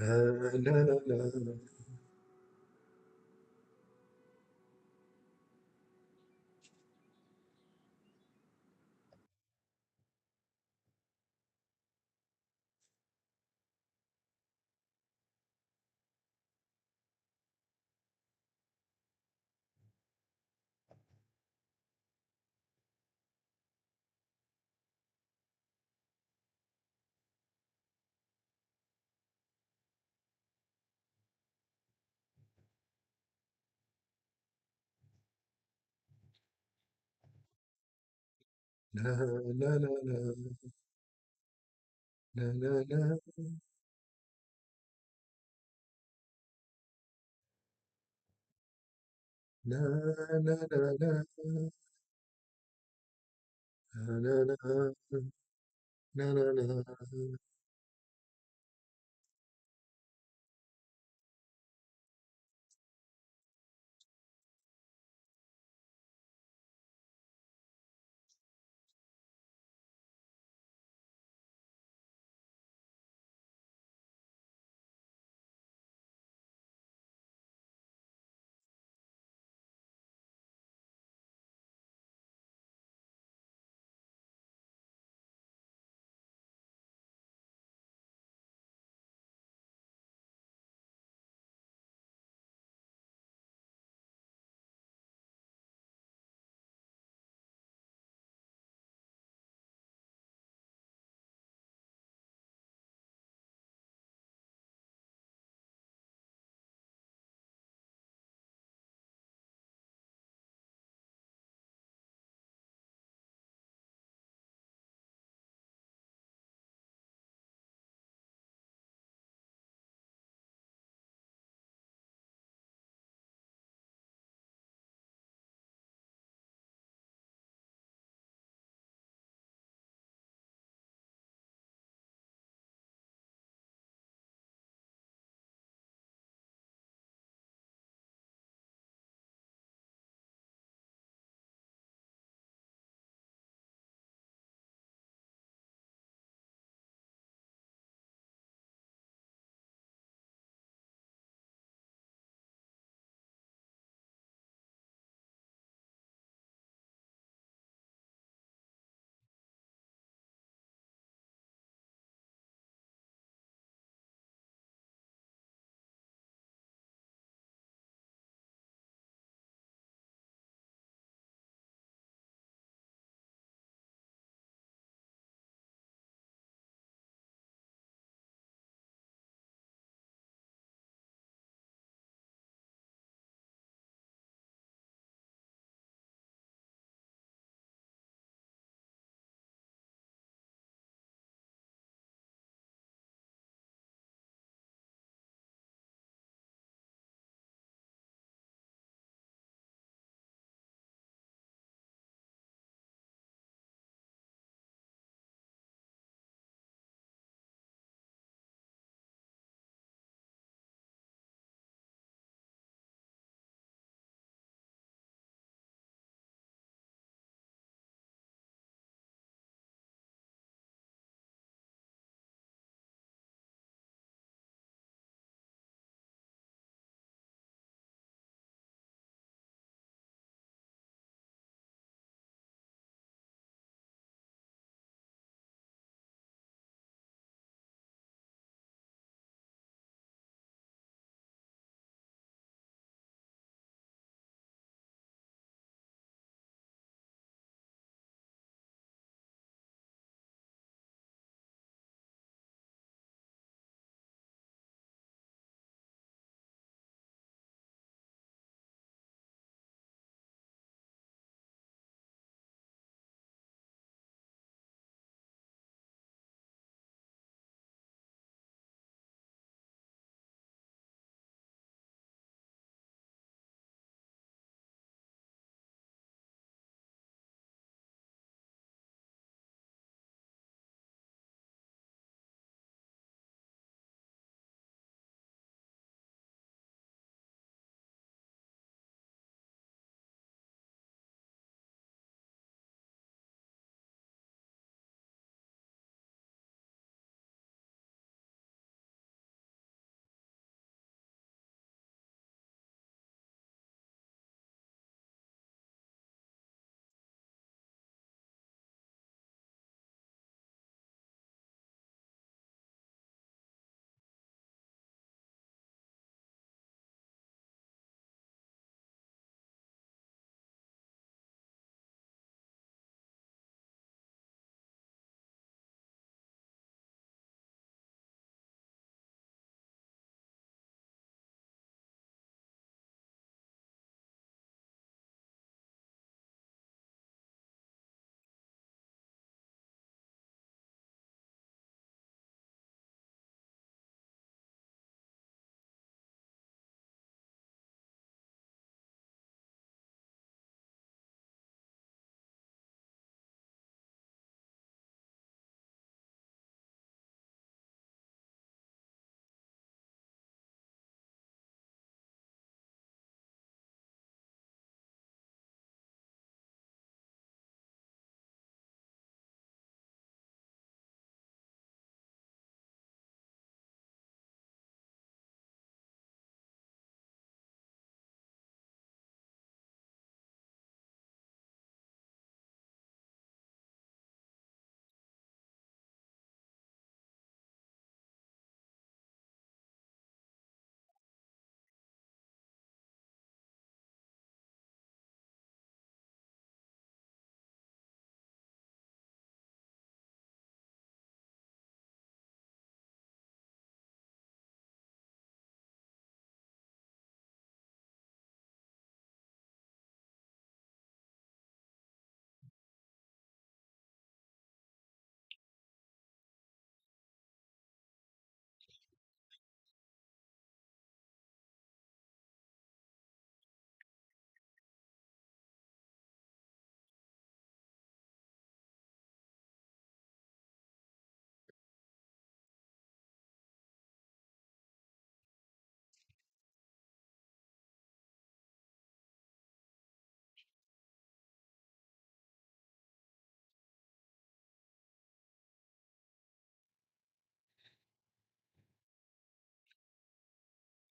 Na, na, na, na, na, na, na, na, na, na, na, na, na, na, na, na, na, na, na.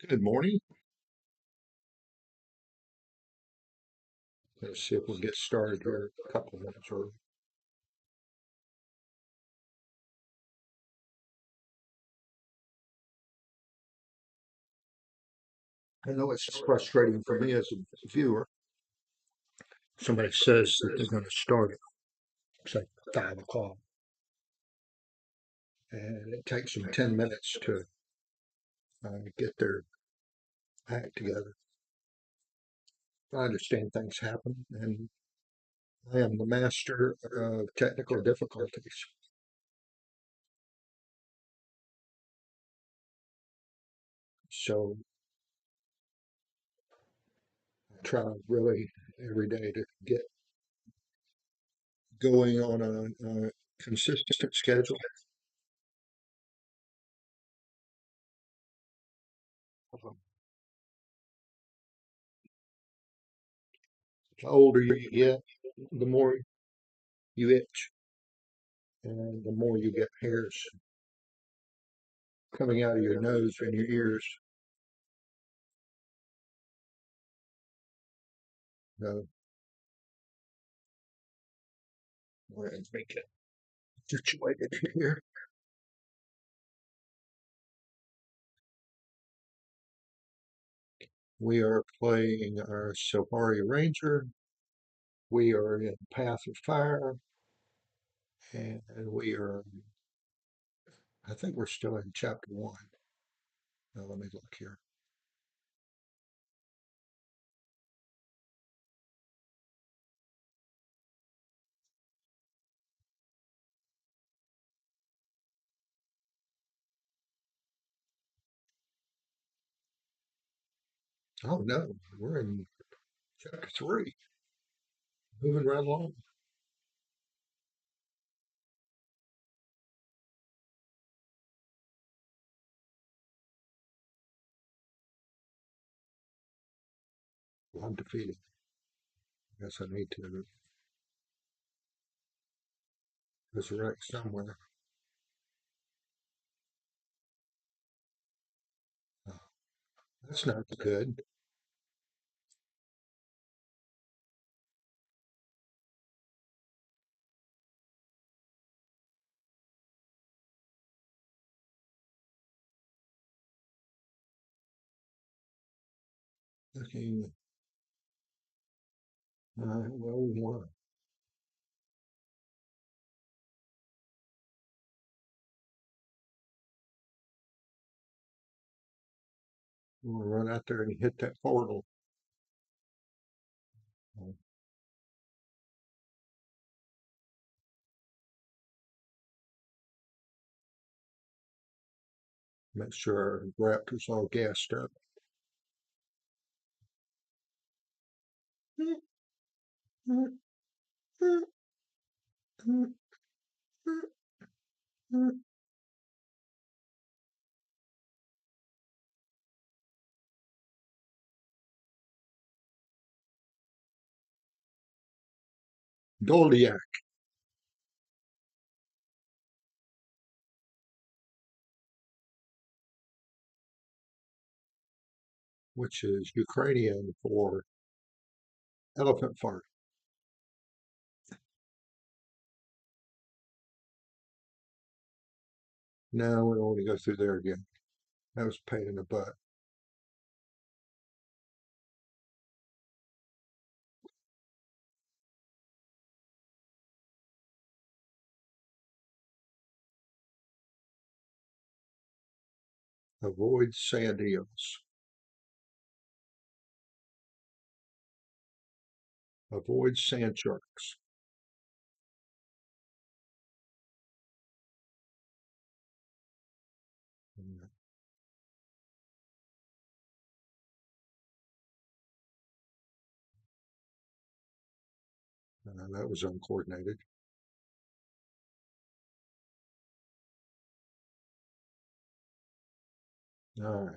Good morning. Let's see if we'll get started here a couple of minutes early. I know it's frustrating for me as a viewer. Somebody says that they're going to start at say 5 o'clock, and it takes them 10 minutes to get their act together. I understand things happen, and I am the master of technical difficulties. So I try really every day to get going on a consistent schedule. The older you get, the more you itch, and the more you get hairs coming out of your nose and your ears. No, let's make it situated here. We are playing our Sylvari Ranger. We are in Path of Fire, and we are, I think we're still in chapter 1. Now, let me look here. Oh, no, we're in chapter 3, moving right along. I'm defeated. Guess I need to resurrect somewhere. Oh, that's not good. Looking, well, we won. We'll run out there and hit that portal. Make sure our Raptor's all gassed up. Doldiak, which is Ukrainian for elephant fart. No, we don't want to go through there again. That was a pain in the butt. Avoid sand eels. Avoid sand sharks. That was uncoordinated. All right.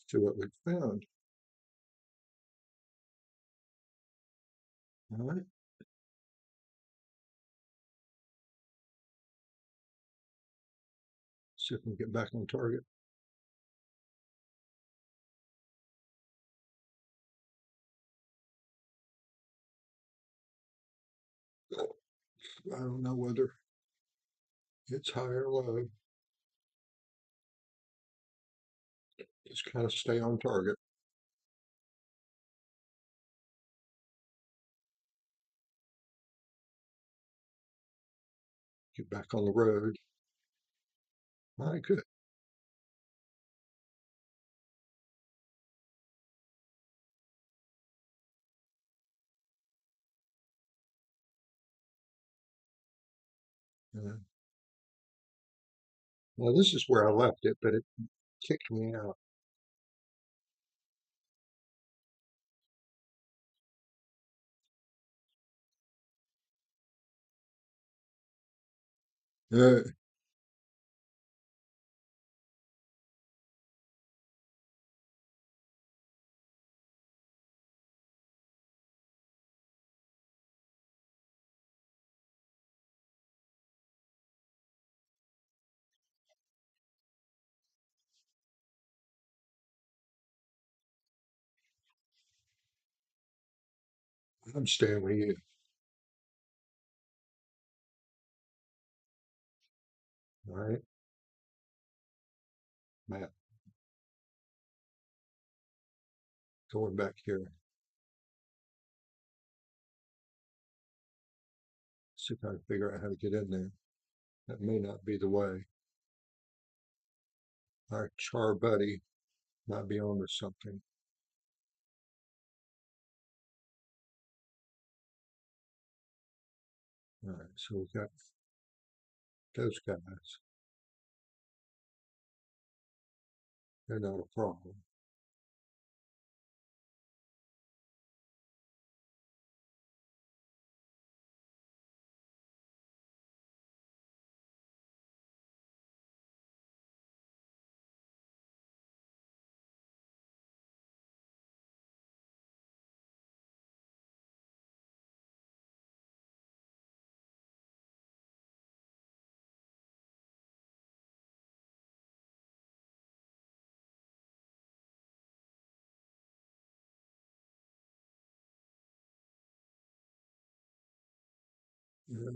See what we found. All right. See if we can get back on target. I don't know whether it's high or low. Just kind of stay on target. Get back on the road. All right, good. Uh, Well, this is where I left it, but it kicked me out. Uh, I'm staying with you. All right, Matt, going back here. See if I can figure out how to get in there. That may not be the way. Our Charr buddy might be on to something. All right, so we've got those guys. They're not a problem. Yeah,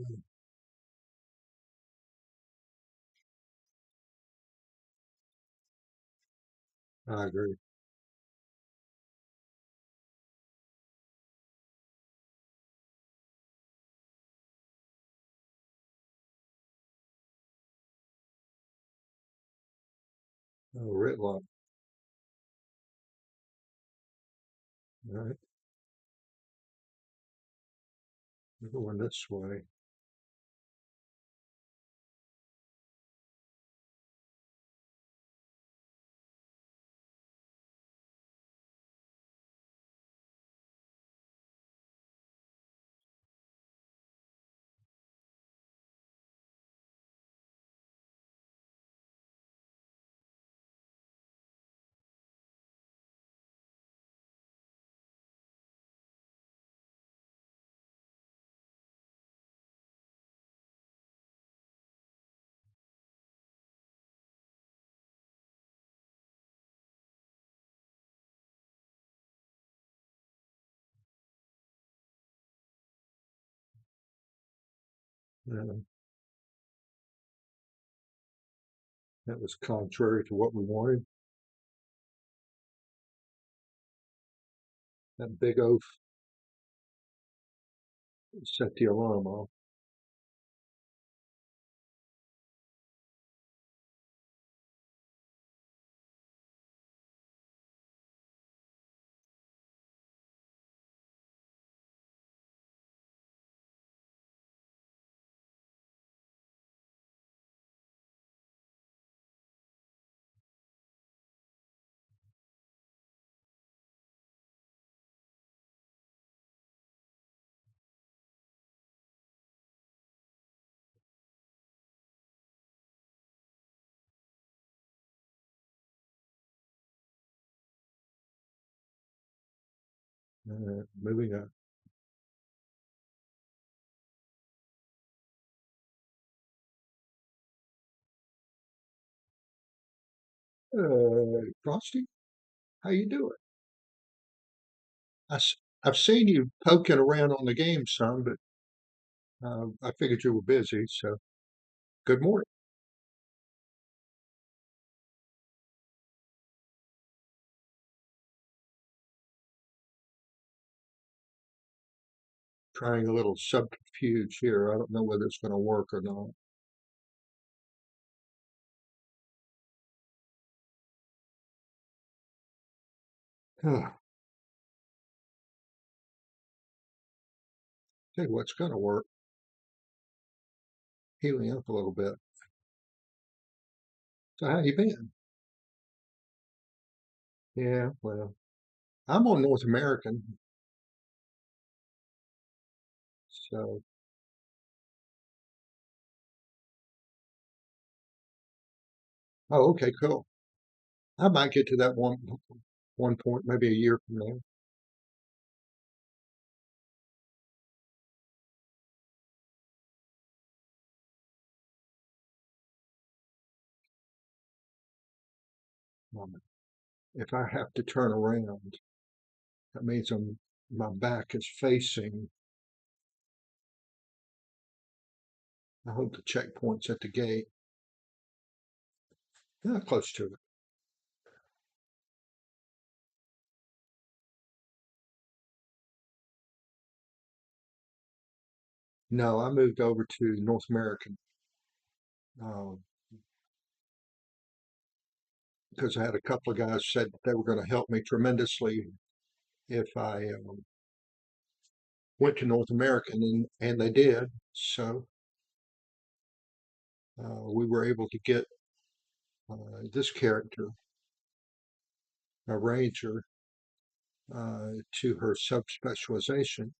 I agree. Oh, Ritlock. All right, we're going this way. Yeah, that was contrary to what we wanted. That big oaf set the alarm off. Moving on. Frosty, how you doing? I've seen you poking around on the game some, but I figured you were busy, so good morning. Trying a little subterfuge here. I don't know whether it's going to work or not. Tell you what's going to work. Healing up a little bit. So how you been? Yeah, well, I'm on North American, so oh, okay, cool. I might get to that one point, maybe a year from now. If I have to turn around, that means my back is facing. I hope the checkpoint's at the gate. Yeah, close to it. No, I moved over to North American because I had a couple of guys said they were going to help me tremendously if I went to North American, and they did. So we were able to get this character, a ranger, to her subspecialization,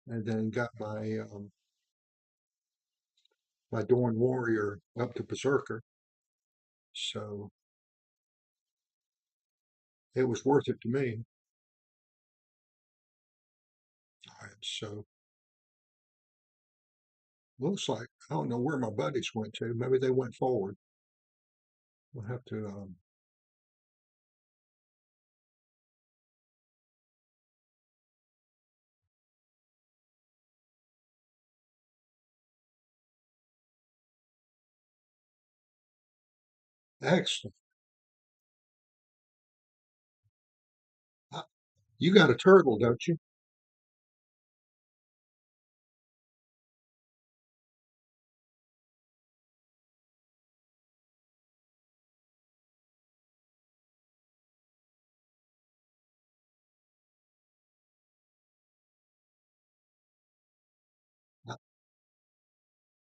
and then got my Dorn Warrior up to Berserker. So it was worth it to me. All right, so looks like I don't know where my buddies went to. Maybe they went forward. We'll have to. Excellent. You got a turtle, don't you?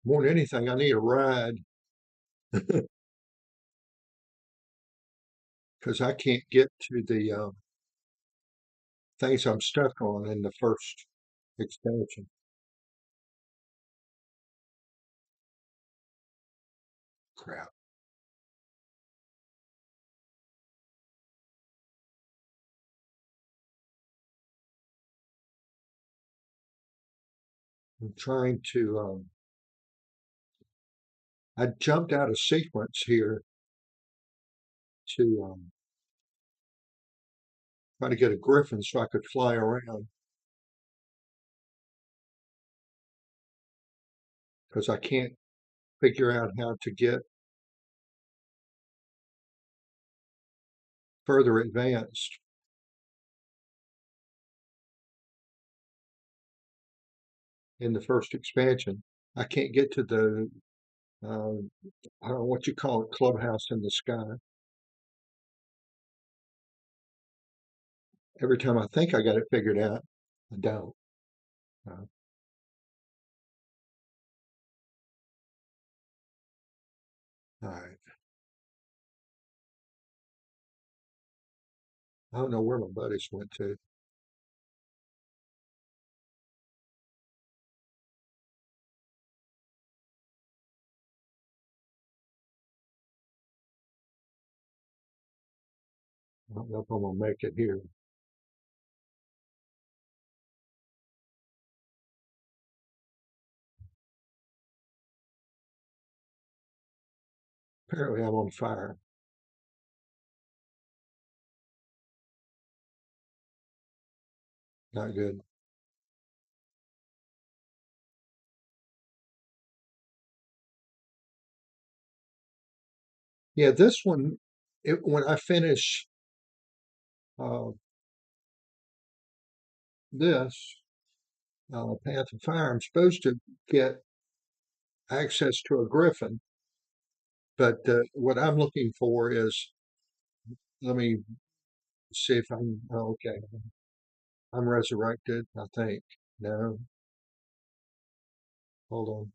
More than anything, I need a ride because I can't get to the things I'm stuck on in the first expansion. Crap. I'm trying to. I jumped out of sequence here to try to get a griffin so I could fly around because I can't figure out how to get further advanced in the first expansion. I can't get to the uh, I don't know what you call it, clubhouse in the sky. Every time I think I got it figured out, I don't. Uh, all right. I don't know where my buddies went to. I don't know if I'm gonna make it here. Apparently I'm on fire. Not good. Yeah, this one, when I finish uh, this Path of Fire, I'm supposed to get access to a griffin. But what I'm looking for is, let me see if I'm, oh, okay, I'm resurrected, I think. No, hold on.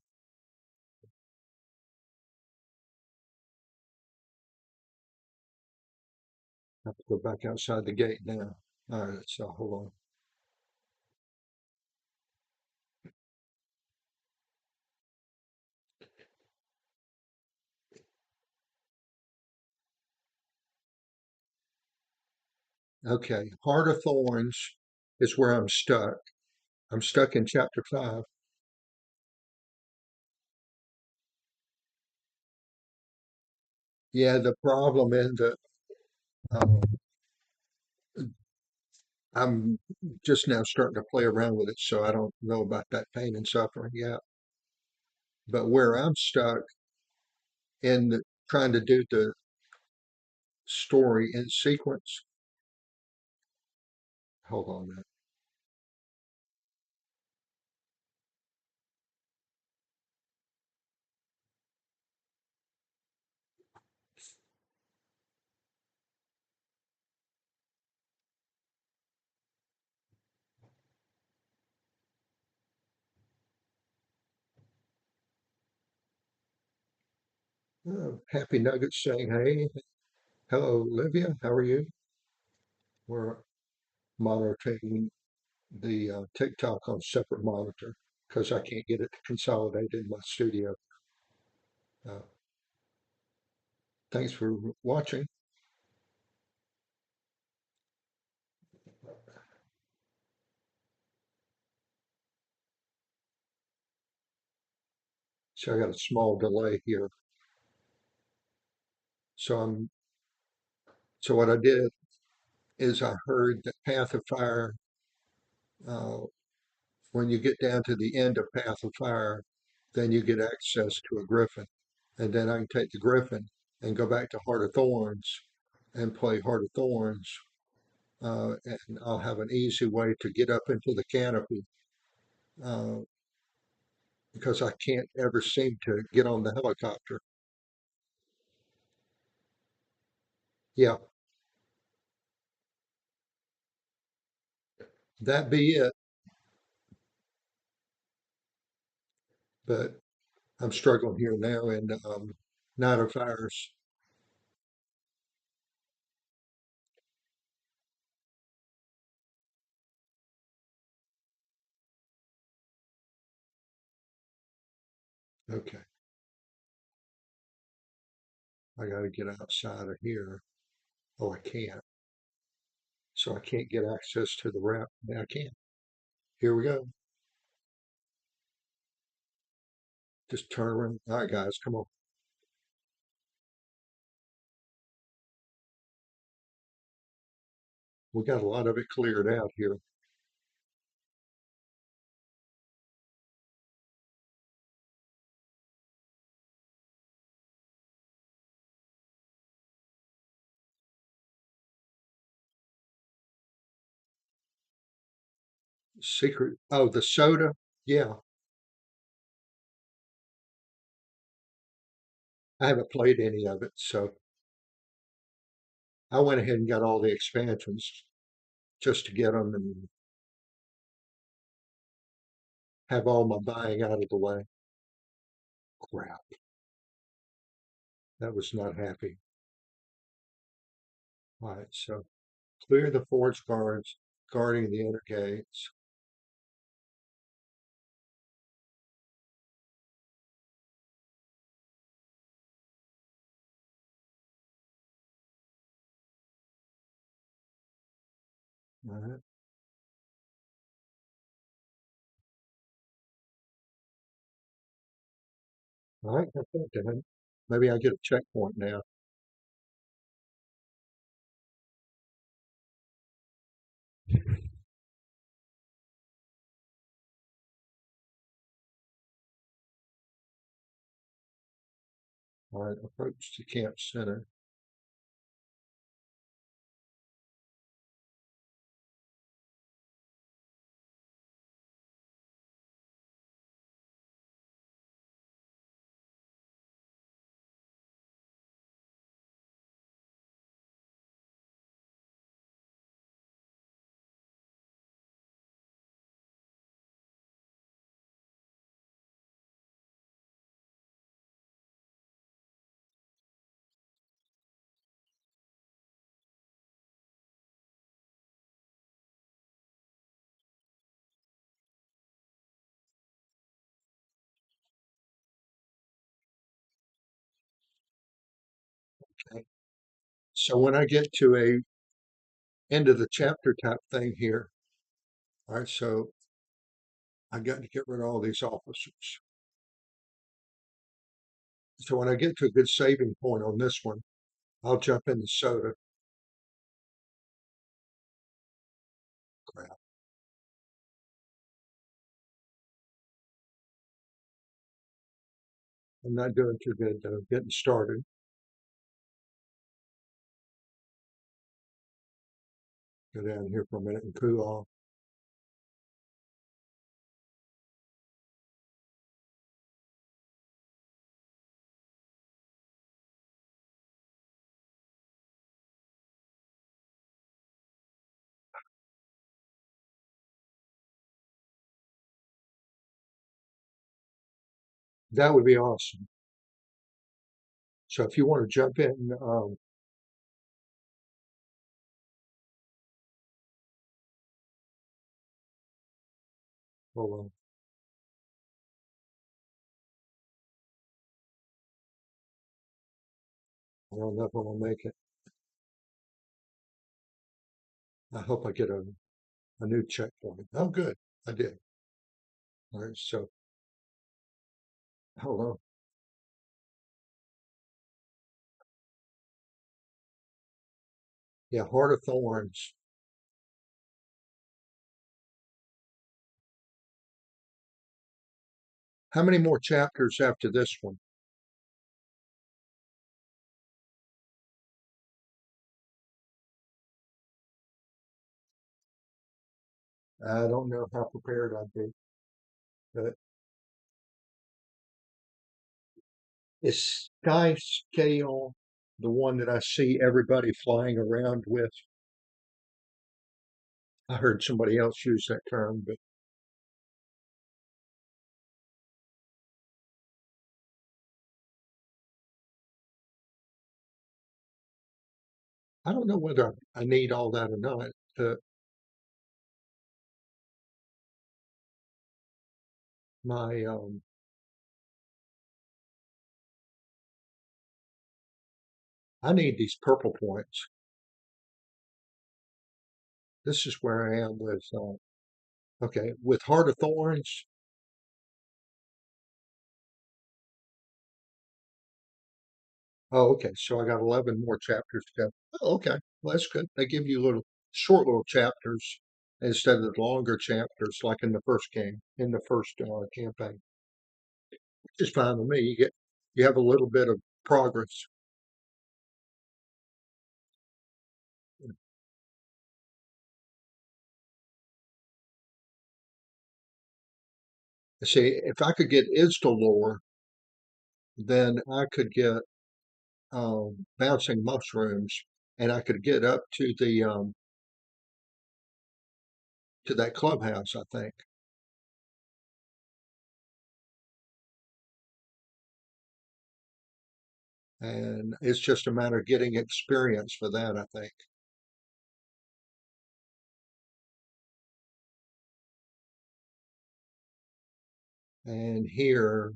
I have to go back outside the gate now. All right, so hold on. Okay, Heart of Thorns is where I'm stuck. I'm stuck in chapter 5. Yeah, the problem is that um, I'm just now starting to play around with it, so I don't know about that pain and suffering yet. But where I'm stuck in trying to do the story in sequence, hold on a minute. Happy Nuggets saying, hey, hello, Olivia, how are you? We're monitoring the TikTok on separate monitor because I can't get it to consolidate in my studio. Uh, Thanks for watching. So I got a small delay here. So I'm so what I did is I heard that Path of Fire. Uh, when you get down to the end of Path of Fire, then you get access to a Griffin, and then I can take the Griffin and go back to Heart of Thorns and play Heart of Thorns, and I'll have an easy way to get up into the canopy uh, because I can't ever seem to get on the helicopter. Yeah, that be it. But I'm struggling here now in Night of Fires. Okay, I got to get outside of here. Oh, I can't. So I can't get access to the rep. Yeah, I can. Here we go. Just turn around. All right, guys, come on. We got a lot of it cleared out here. Secret. Oh, the soda. Yeah, I haven't played any of it, so I went ahead and got all the expansions just to get them and have all my buying out of the way. Crap. That was not happy. All right, so clear the forest guards guarding the inner gates. All right. All right, that's it, Dan. Maybe I get a checkpoint now. All right, approach to camp center. Okay. So when I get to a end of the chapter type thing here, all right, so I got to get rid of all these officers. So when I get to a good saving point on this one, I'll jump into soda. Crap. I'm not doing too good though, getting started. Go down here for a minute and cool off. That would be awesome. So if you want to jump in, hold on. I don't know if I'm gonna make it. I hope I get a new checkpoint. Oh, good. I did. All right. So hold on. Yeah. Heart of Thorns. How many more chapters after this one? I don't know how prepared I'd be. But is Sky Scale the one that I see everybody flying around with? I heard somebody else use that term, but I don't know whether I need all that or not. My I need these purple points. This is where I am with okay, with Heart of Thorns. Oh, okay. So I got 11 more chapters to go. Oh, okay. Well, that's good. They give you little short little chapters instead of the longer chapters like in the first game, in the first campaign. Which is fine with me. You have a little bit of progress. See, if I could get Isdalore, then I could get bouncing mushrooms, and I could get up to that clubhouse, I think. And it's just a matter of getting experience for that, I think. And here,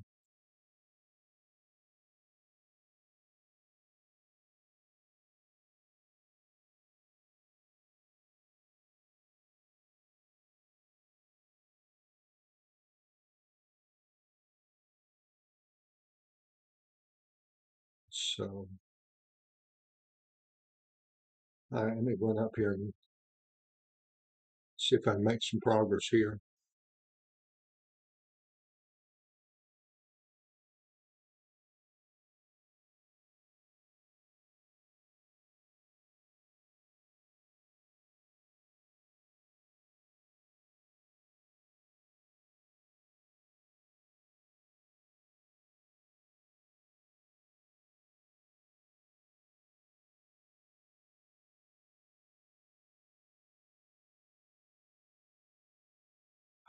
So let me run up here and see if I can make some progress here.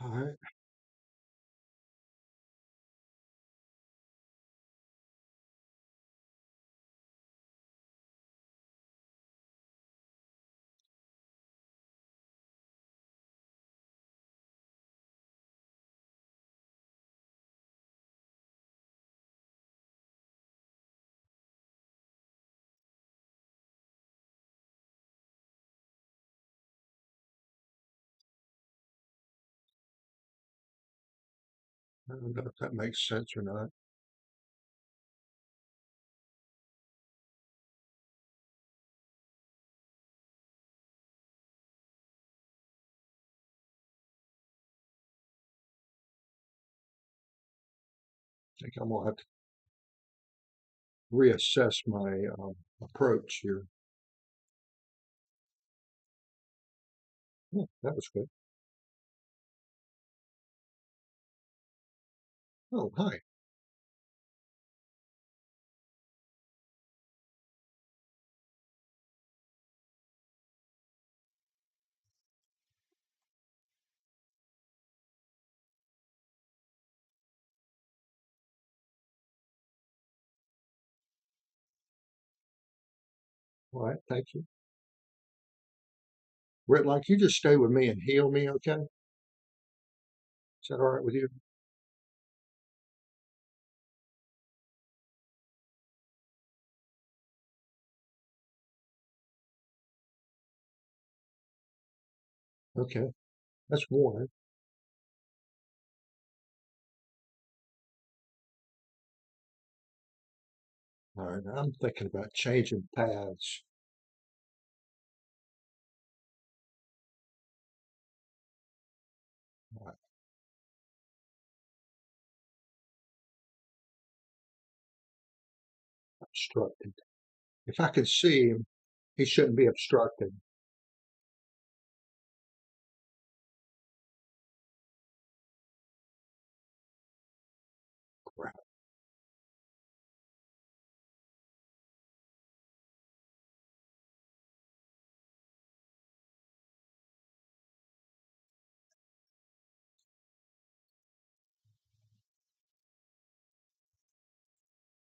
All right. I don't know if that makes sense or not. I think I'm gonna have to reassess my approach here. That was good. Oh, hi. All right, thank you. Rick, like you just stay with me and heal me, okay? Is that all right with you? Okay, that's one. All right, I'm thinking about changing paths. All right, obstructed. If I can see him, he shouldn't be obstructed. Crap.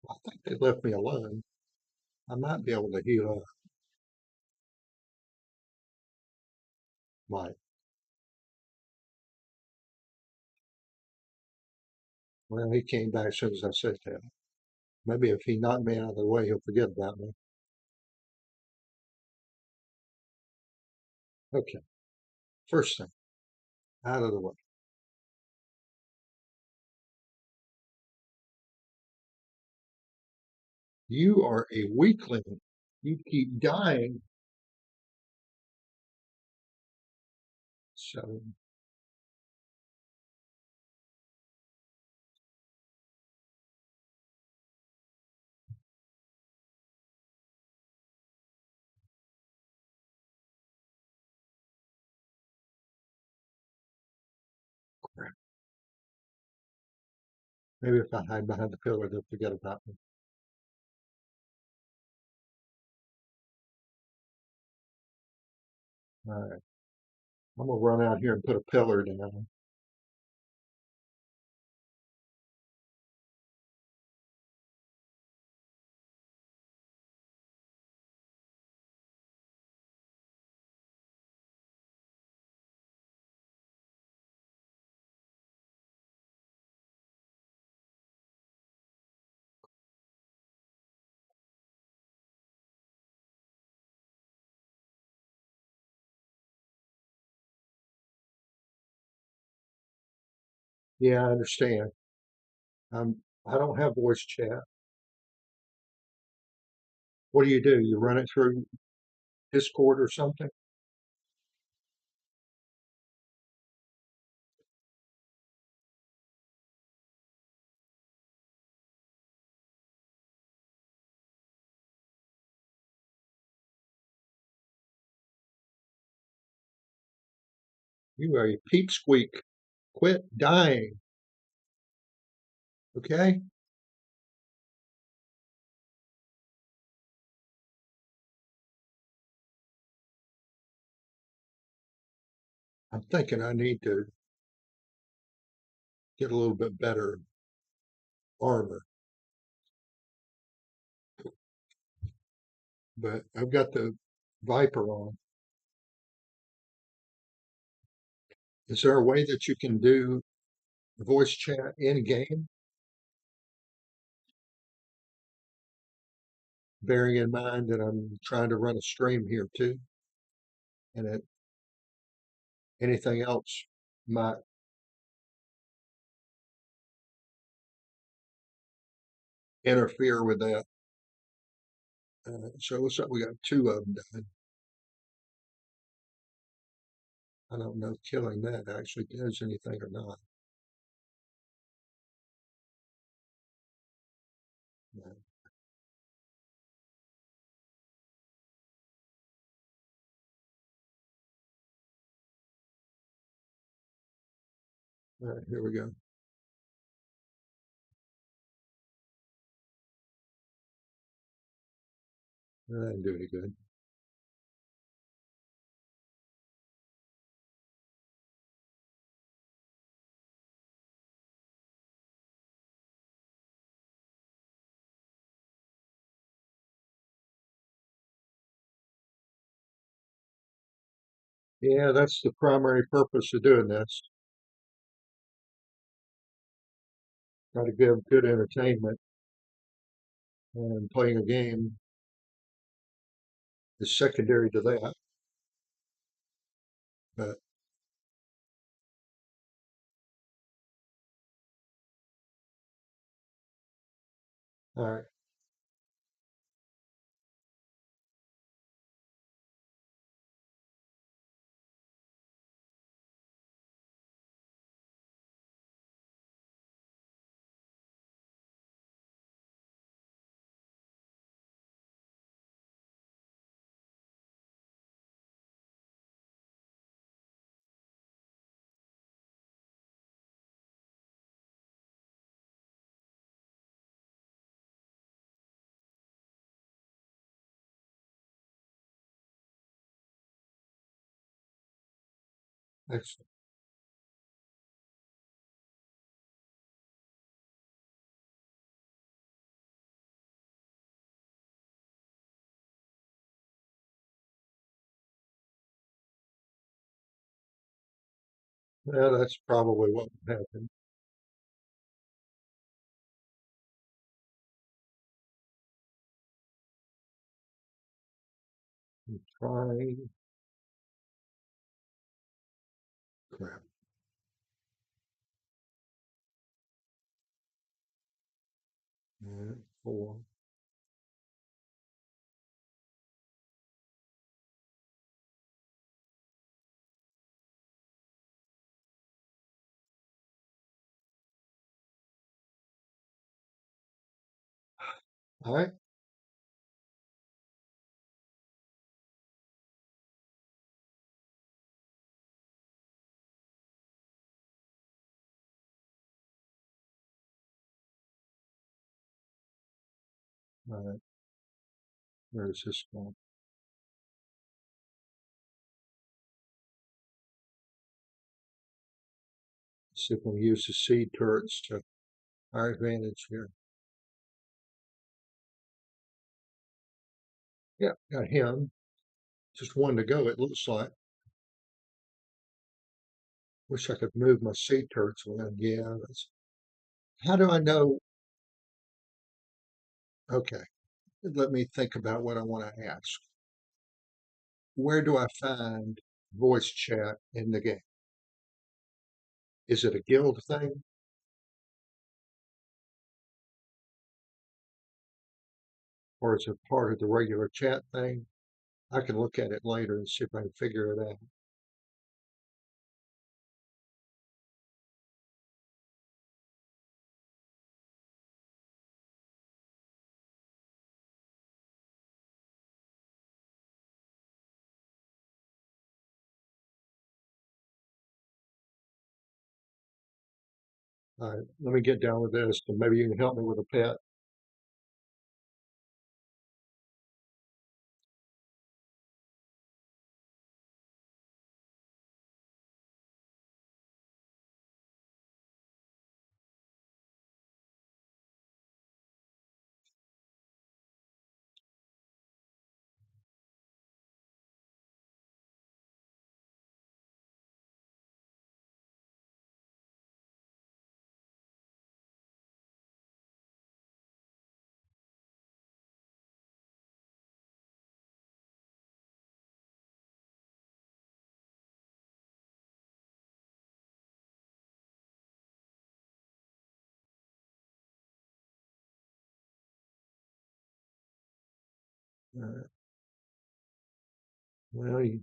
I think they left me alone. I might be able to heal up. Might. Well, he came back as soon as I said that. Maybe if he knocked me out of the way, he'll forget about me. Okay, first thing, out of the way. You are a weakling. You keep dying. So, crap. Maybe if I hide behind the pillar, they'll forget about me. All right, I'm gonna run out here and put a pillar down. Yeah, I understand. I don't have voice chat. What do? You run it through Discord or something? You are a peep squeak. Quit dying, okay? I'm thinking I need to get a little bit better armor, but I've got the Viper on. Is there a way that you can do voice chat in game, bearing in mind that I'm trying to run a stream here too, and that anything else might interfere with that. So it looks like we got two of them done. I don't know if killing that actually does anything or not. No. All right, here we go. That didn't do any good. Yeah, that's the primary purpose of doing this. Try to give good entertainment, and playing a game is secondary to that. But all right, excellent. Yeah, that's probably what would happen. Try crap. And four. All right. All right. Where's this one? See if we can use the seed turrets to our advantage here. Yeah, got him. Just one to go, it looks like. Wish I could move my seed turrets around. Yeah, that's. How do I know? Okay, let me think about what I want to ask. Where do I find voice chat in the game? Is it a guild thing? or is it part of the regular chat thing? I can look at it later and see if I can figure it out. All right, let me get down with this, and maybe you can help me with a pet. All right. Well, I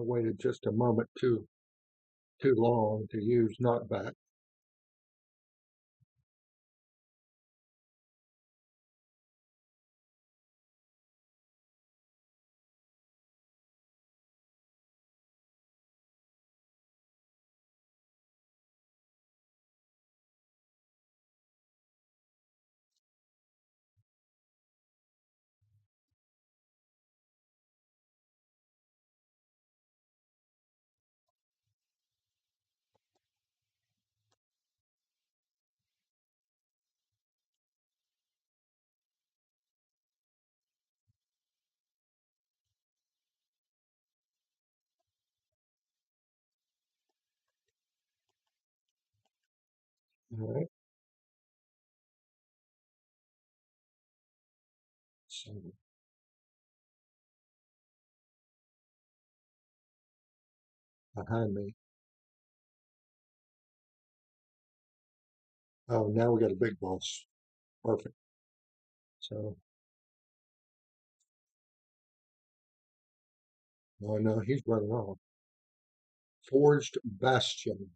waited just a moment too long to use knockback. All right. So behind me. Oh, now we got a big boss. Perfect. So, oh no, he's running off. Forged Bastion.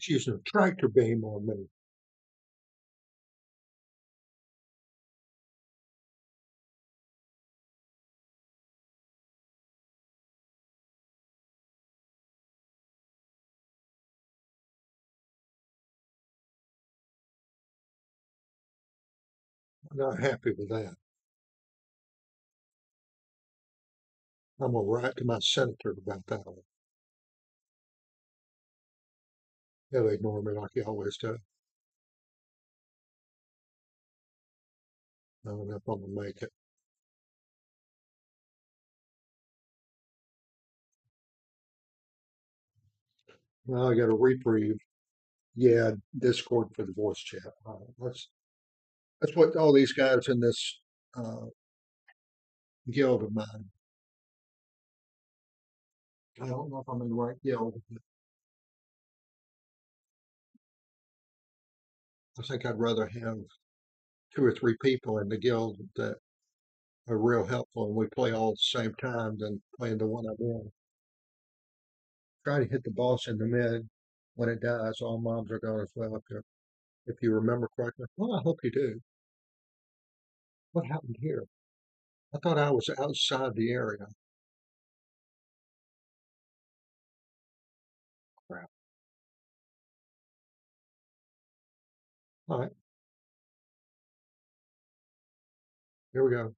It's using a tractor beam on me. I'm not happy with that. I'm gonna write to my senator about that one. He'll ignore me like he always does. I don't know if I'm gonna make it. Well, I got a reprieve. Yeah, Discord for the voice chat. That's what all these guys in this uh, guild of mine. I don't know if I'm in the right guild. I think I'd rather have two or three people in the guild that are real helpful and we play all at the same time than playing the one I'm in. Try to hit the boss in the mid. When it dies, all mobs are gone as well. If you remember correctly. Well, I hope you do. What happened here? I thought I was outside the area. Crap. All right, here we go.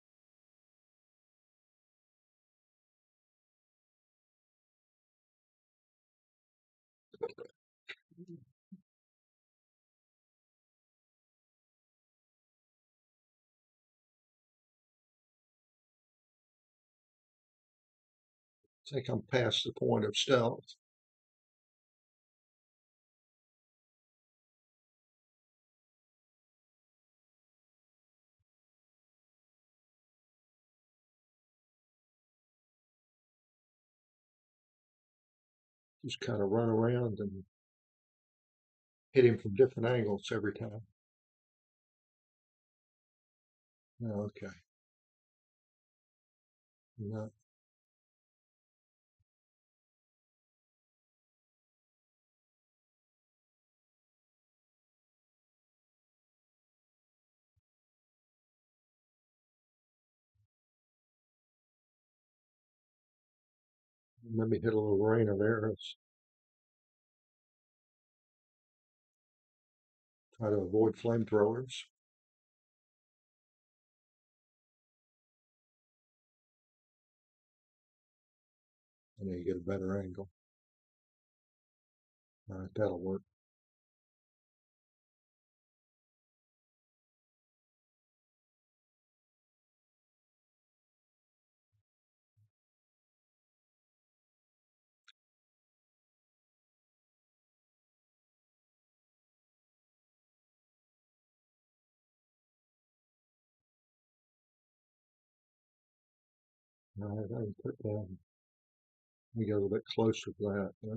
I think I'm past the point of stealth. Just kind of run around and hit him from different angles every time. Okay. No, let me hit a little rain of arrows. Try to avoid flamethrowers. And then you get a better angle. All right, that'll work. All right, I can put down. Let me get a little bit closer to that. Yeah.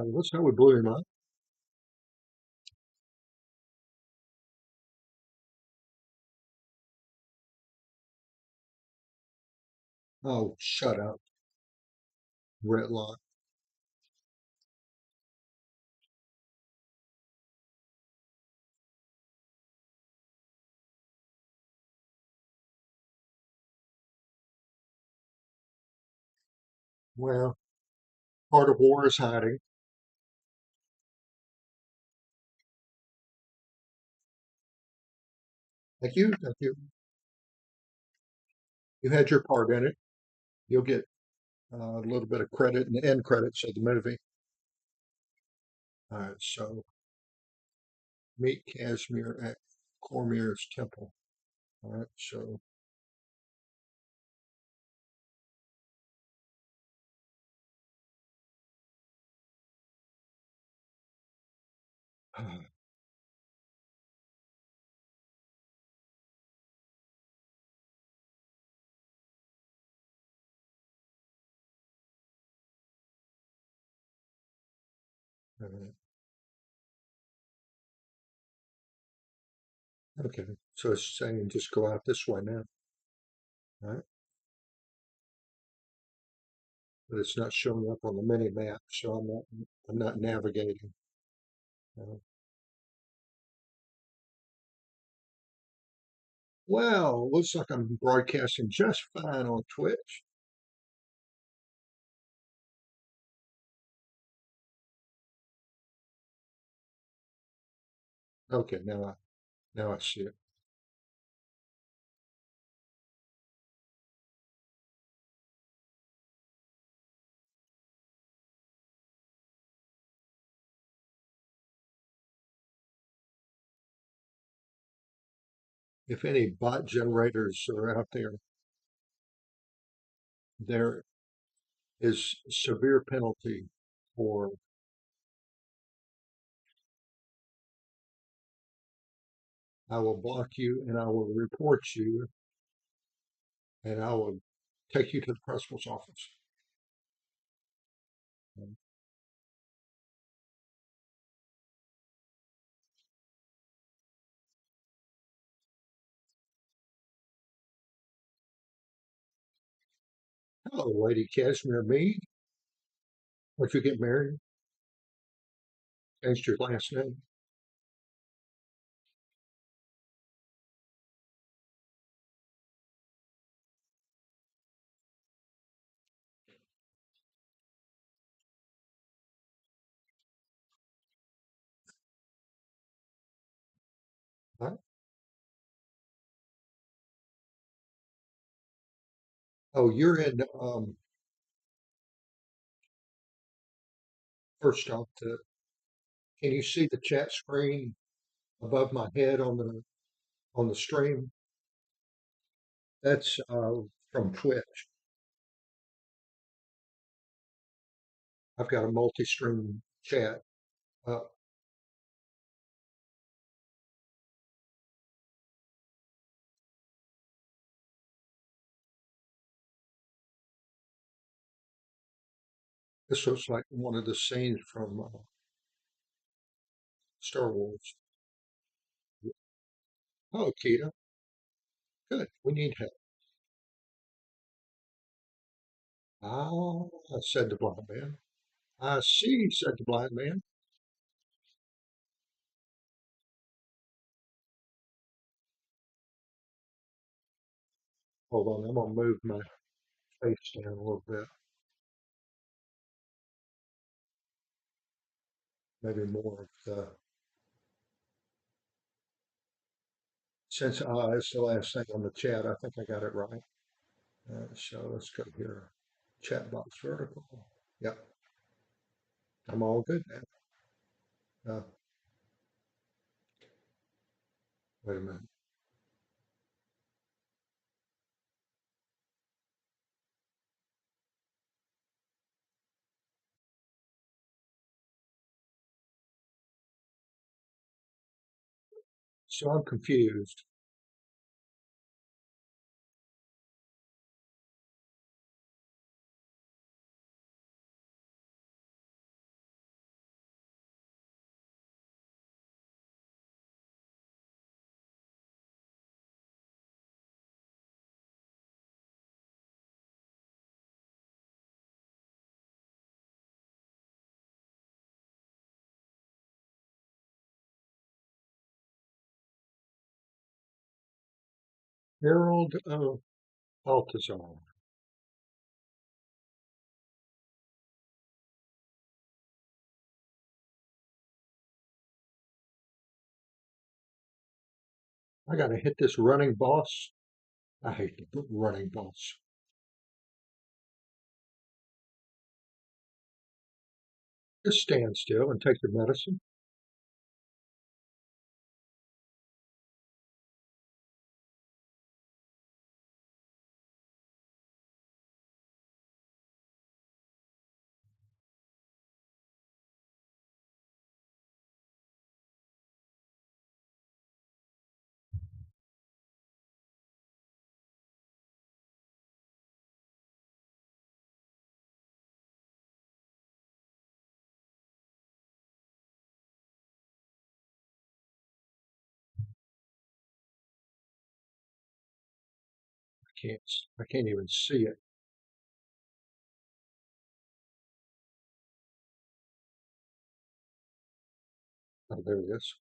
What's that we blew him up? Oh, shut up. Red lock. Well, part of war is hiding. Thank you. Thank you. You had your part in it. You'll get a little bit of credit in the end credits of the movie. All right, so meet Casimir at Cormier's temple. All right, so uh, okay, so it's saying just go out this way now, right? But it's not showing up on the mini map, so I'm not navigating. Uh, well, looks like I'm broadcasting just fine on Twitch. Okay, now I see it. If any bot generators are out there, there is severe penalty for I will block you and I will report you and I will take you to the principal's office. Hello, Lady Casimir Mead. Once you get married, changed your last name. Huh? Oh, you're in, first off, can you see the chat screen above my head on the stream? That's from Twitch. I've got a multi-stream chat. Uh, this looks like one of the scenes from Star Wars. Oh, Kita, good. We need help. Ah, said the blind man. I see, said the blind man. Hold on, I'm gonna move my face down a little bit, maybe more of the, since it's the last thing on the chat, I think I got it right. So let's go here. Chat box vertical. Yep, I'm all good now. Wait a minute. So I'm confused. Harold Baltazar. I gotta hit this running boss. I hate the running boss. Just stand still and take your medicine. Can't I can't even see it. Oh, there it is.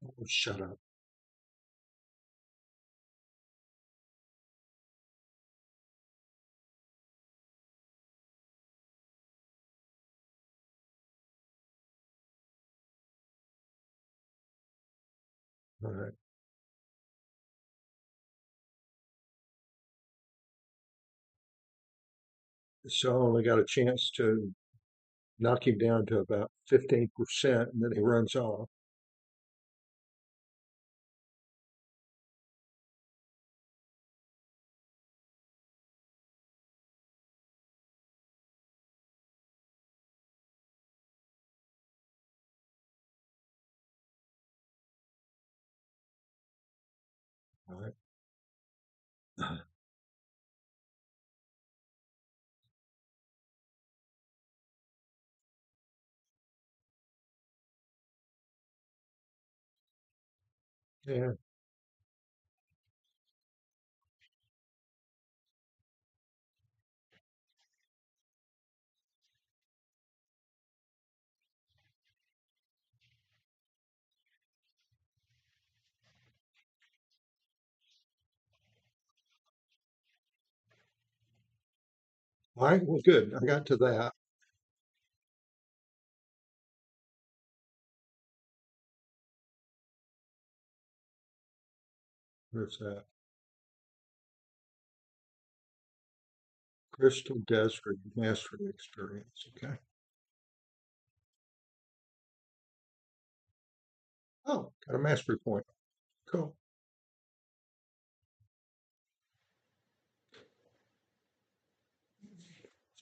Oh, shut up. All right. So I only got a chance to knock him down to about 15%, and then he runs off. All right. Yeah. All right, well, good. I got to that. Where's that? Crystal Desert Mastery Experience. Okay. Oh, got a mastery point. Cool.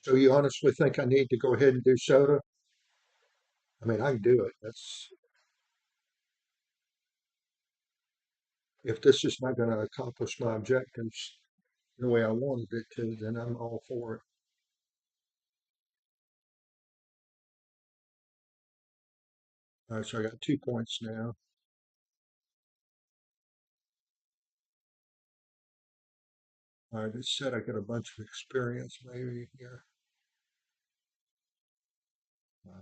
So you honestly think I need to go ahead and do soda? I mean, I can do it. That's if this is not going to accomplish my objectives the way I wanted it to, then I'm all for it. All right, so I got 2 points now. All right, it said I got a bunch of experience maybe here. Uh,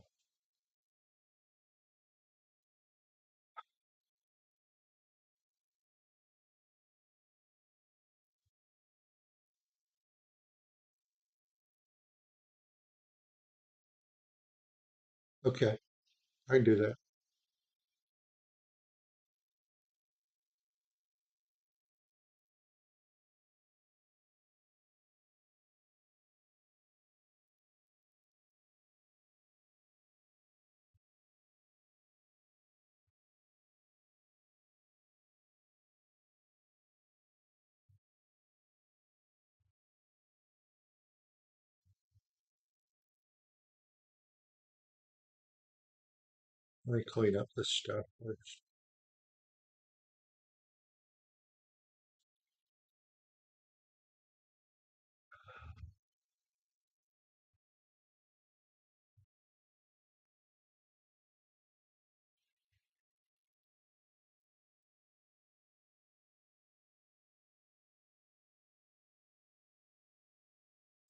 Okay, I can do that. Let me clean up this stuff first.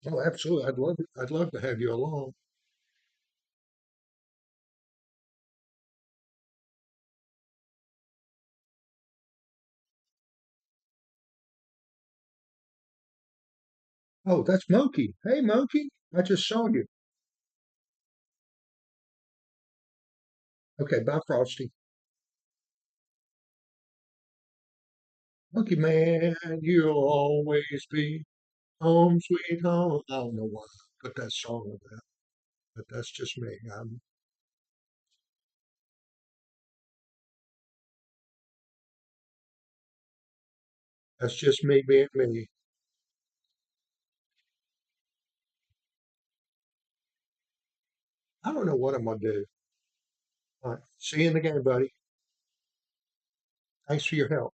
Oh, absolutely. I'd love to have you along. Oh, that's Monkey. Hey, Monkey. I just saw you. Okay, bye, Frosty. Monkey Man, you'll always be home, sweet home. I don't know why I put that song with that, but that's just me. That's just me being me. I don't know what I'm gonna do. All right, see you in the game, buddy. Thanks for your help.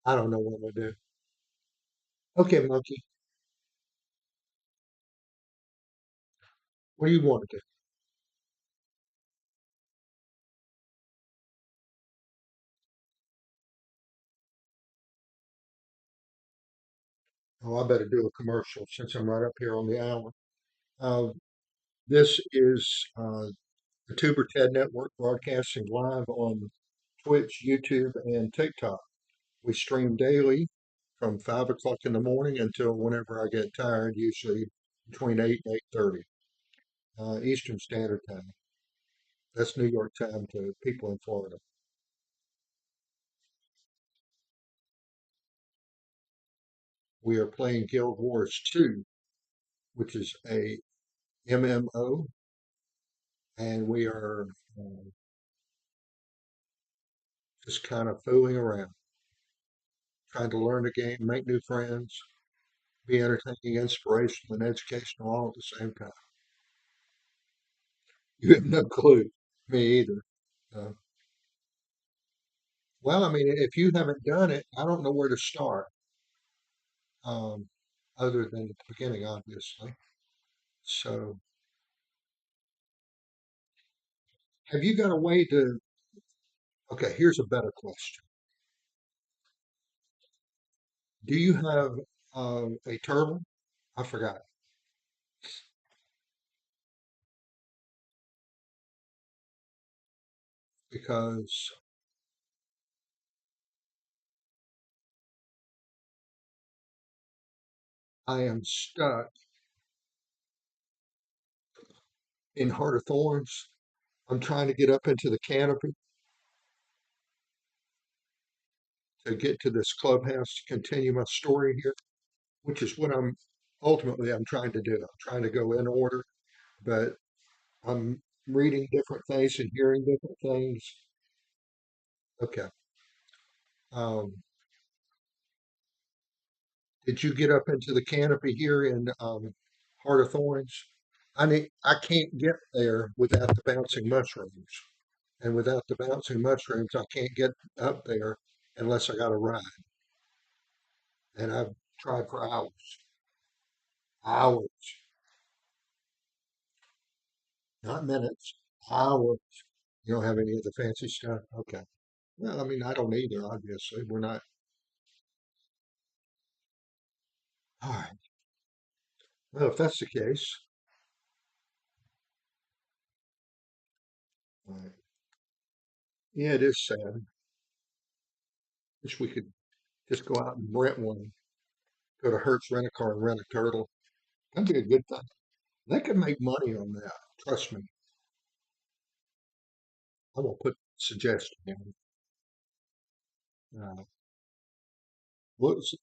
I don't know what I'm gonna do. Okay, Monkey, what do you want to do? Oh, I better do a commercial since I'm right up here on the hour. Uh, this is the Tuberted Network broadcasting live on Twitch, YouTube, and TikTok. We stream daily from 5 o'clock in the morning until whenever I get tired, usually between 8 and 8:30 Eastern Standard Time. That's New York time to people in Florida. We are playing Guild Wars 2, which is a MMO, and we are just kind of fooling around, trying to learn the game, make new friends, be entertaining, inspirational, and educational all at the same time. You have no clue. Me either. Uh, well, I mean, if you haven't done it, I don't know where to start, um, other than the beginning, obviously. So, have you got a way to? Okay, here's a better question. Do you have a turtle? I forgot because I am stuck in Heart of Thorns. I'm trying to get up into the canopy to get to this clubhouse to continue my story here, which is what I'm trying to do. I'm trying to go in order, but I'm reading different things and hearing different things. Okay. Um, did you get up into the canopy here in Heart of Thorns? I can't get there without the bouncing mushrooms. And without the bouncing mushrooms, I can't get up there unless I got a ride. And I've tried for hours, hours, not minutes, hours. You don't have any of the fancy stuff? Okay. Well, I mean, I don't either, obviously. We're not. All right. Well, if that's the case, all right. Yeah, it is sad. Wish we could just go out and rent one. Go to Hertz Rent a Car and rent a turtle. That'd be a good thing. They could make money on that. Trust me. I'm gonna put suggestion in. Uh, what's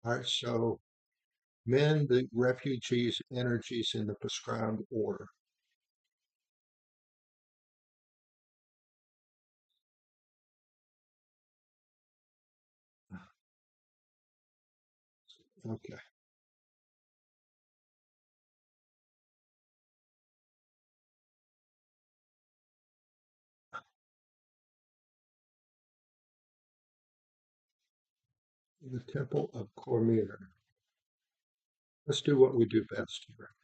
all right? So mend the refugees' energies in the prescribed order. Okay. The Temple of Cormir. Let's do what we do best here.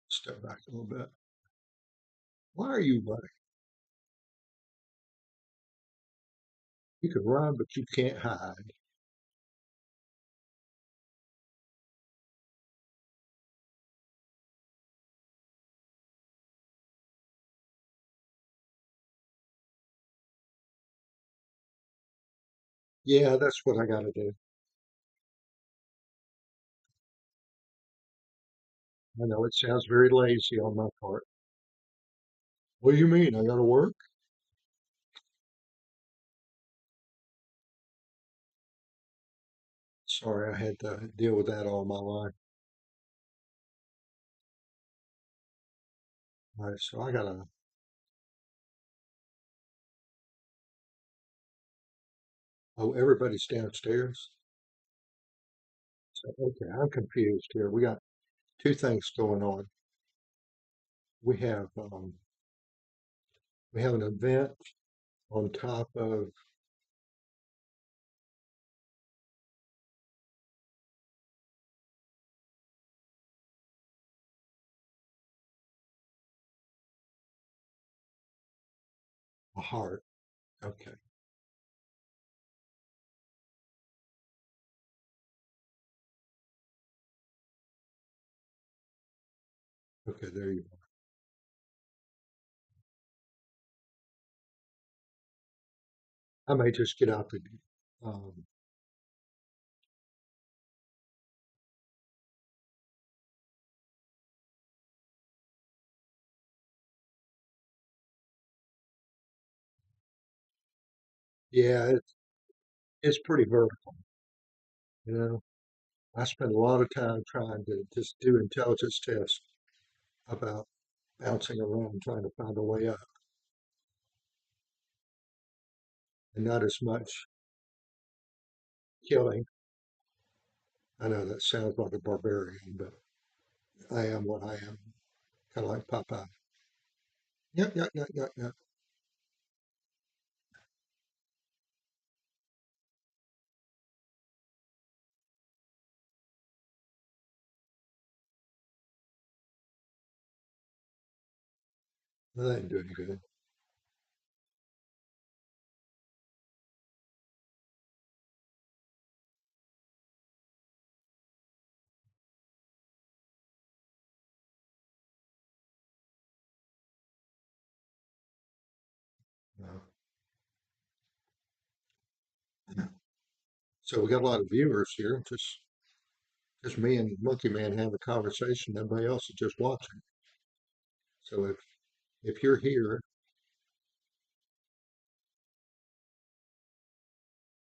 Step back a little bit. Why are you running? You can run, but you can't hide. Yeah, that's what I got to do. I know it sounds very lazy on my part. What do you mean? I got to work? Sorry, I had to deal with that all my life. All right, so I got to. Oh, everybody's downstairs. So, okay, I'm confused here. We got two things going on. We have um, we have an event on top of a heart. Okay, okay, there you are. I may just get out the. Um, yeah, it's pretty vertical. You know, I spend a lot of time trying to just do intelligence tests about bouncing around trying to find a way up, and not as much killing. I know that sounds like a barbarian, but I am what I am, kind of like Popeye. Yep, yep, yep, yep, yep. That ain't doing good. So we got a lot of viewers here, just me and Monkey Man having a conversation. Everybody else is just watching. So if you're here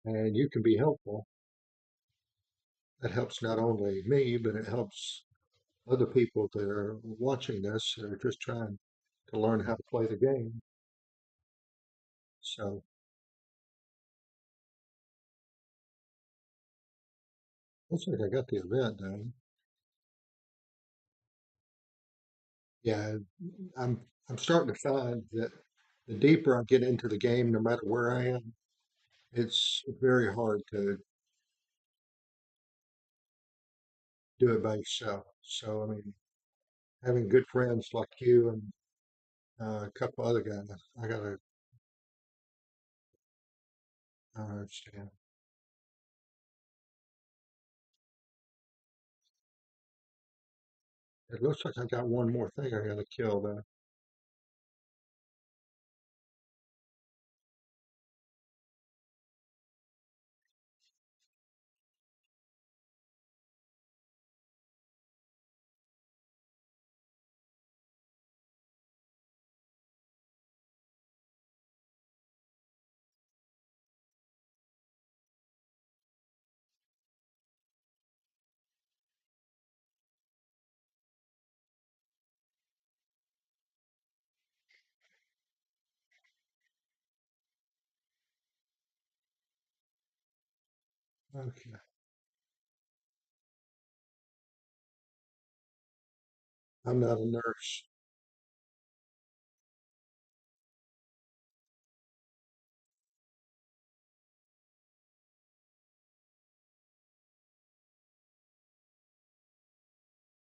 and you can be helpful, that helps not only me, but it helps other people that are watching this that are just trying to learn how to play the game. So looks like I got the event done. Yeah, I'm starting to find that the deeper I get into the game, no matter where I am, it's very hard to do it by yourself. So I mean, having good friends like you and a couple other guys, I gotta understand. It looks like I got one more thing I gotta kill though. Okay, I'm not a nurse.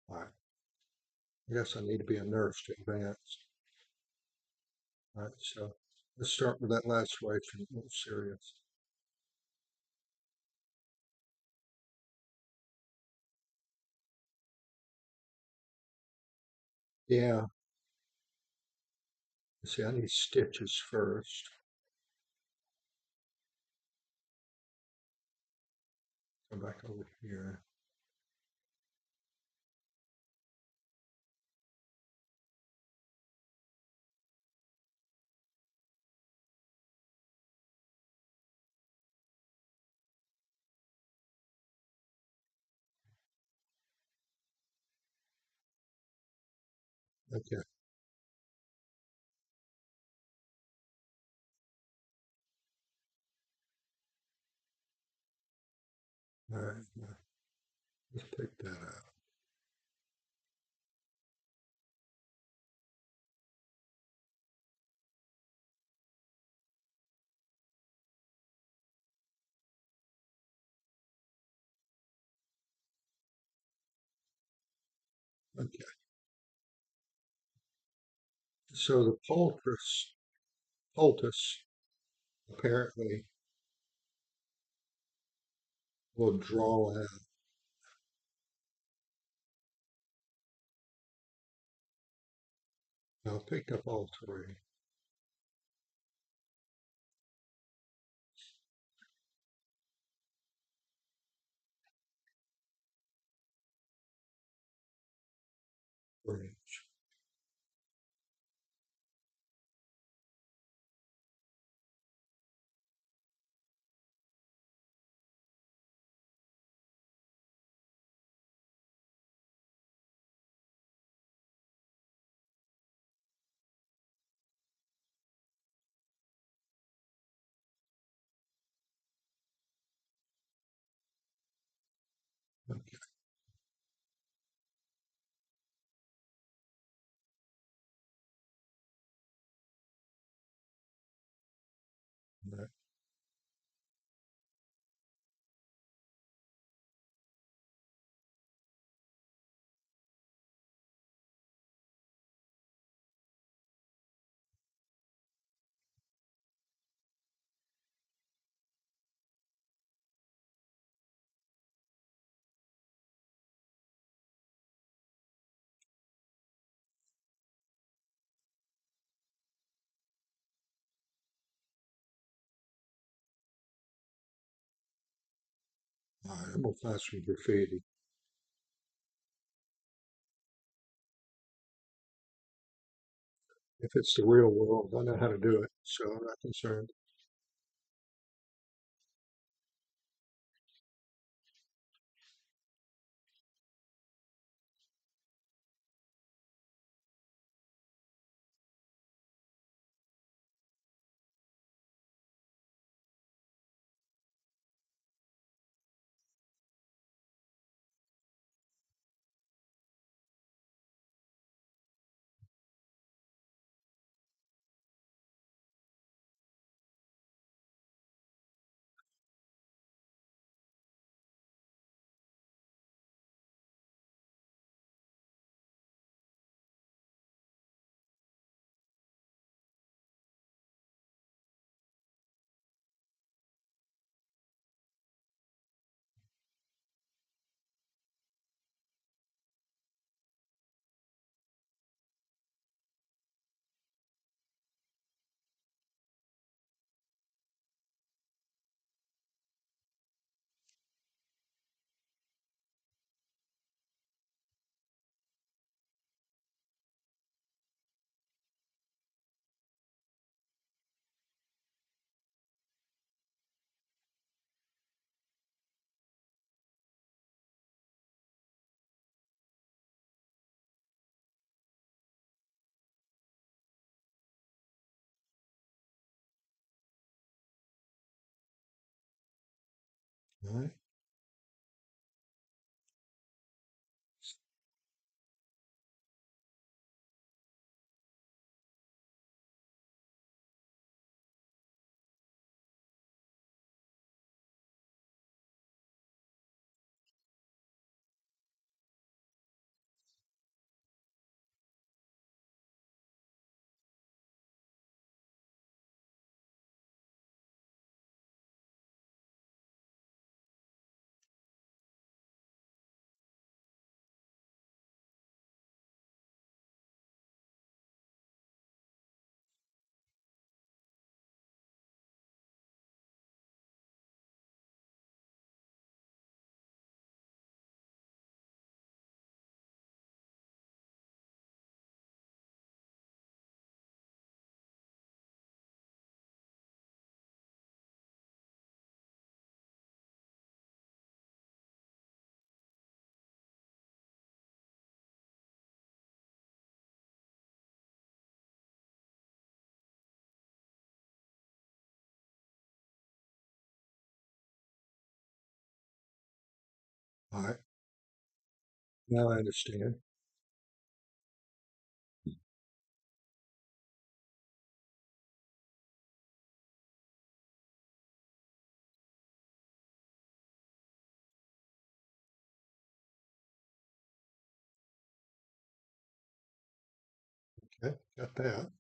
All right, I guess I need to be a nurse to advance. All right, so let's start with that last situation. A little serious. Yeah, see, I need stitches first. Come back over here. Okay, all right, now let's pick that out. Okay, so the poultice apparently will draw out. I'll pick up all three. Range. Okay, all right. All right, I'm gonna find some graffiti. If it's the real world, I know how to do it, so I'm not concerned. All right. All right. Now I understand. Okay, got that.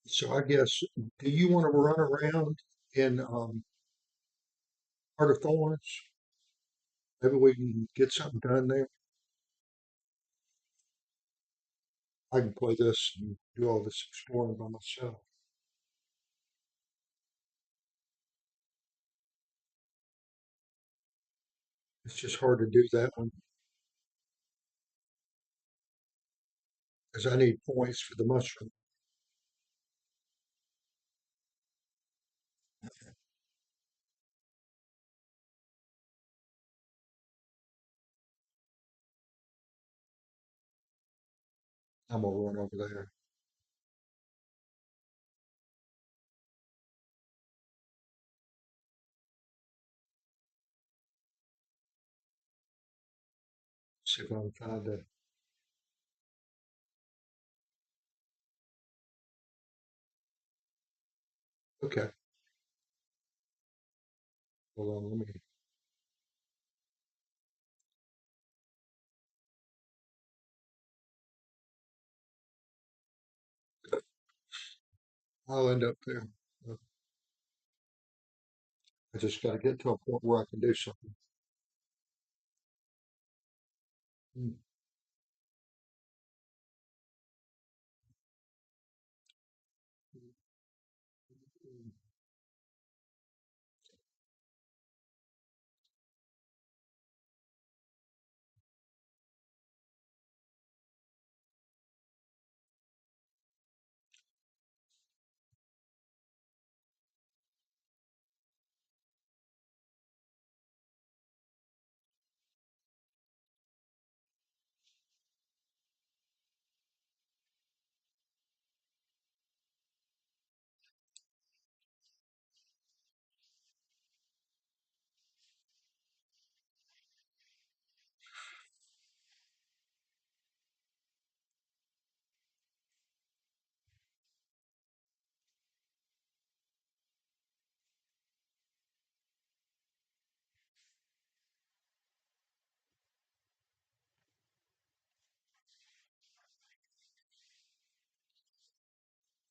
So I guess, do you want to run around in Heart of Thorns? Maybe we can get something done there. I can play this and do all this exploring by myself. It's just hard to do that one because I need points for the mushroom. I'm gonna run over there. See if I can find that. Okay, hold on. Let me. I'll end up there. Uh, I just got to get to a point where I can do something. Mm.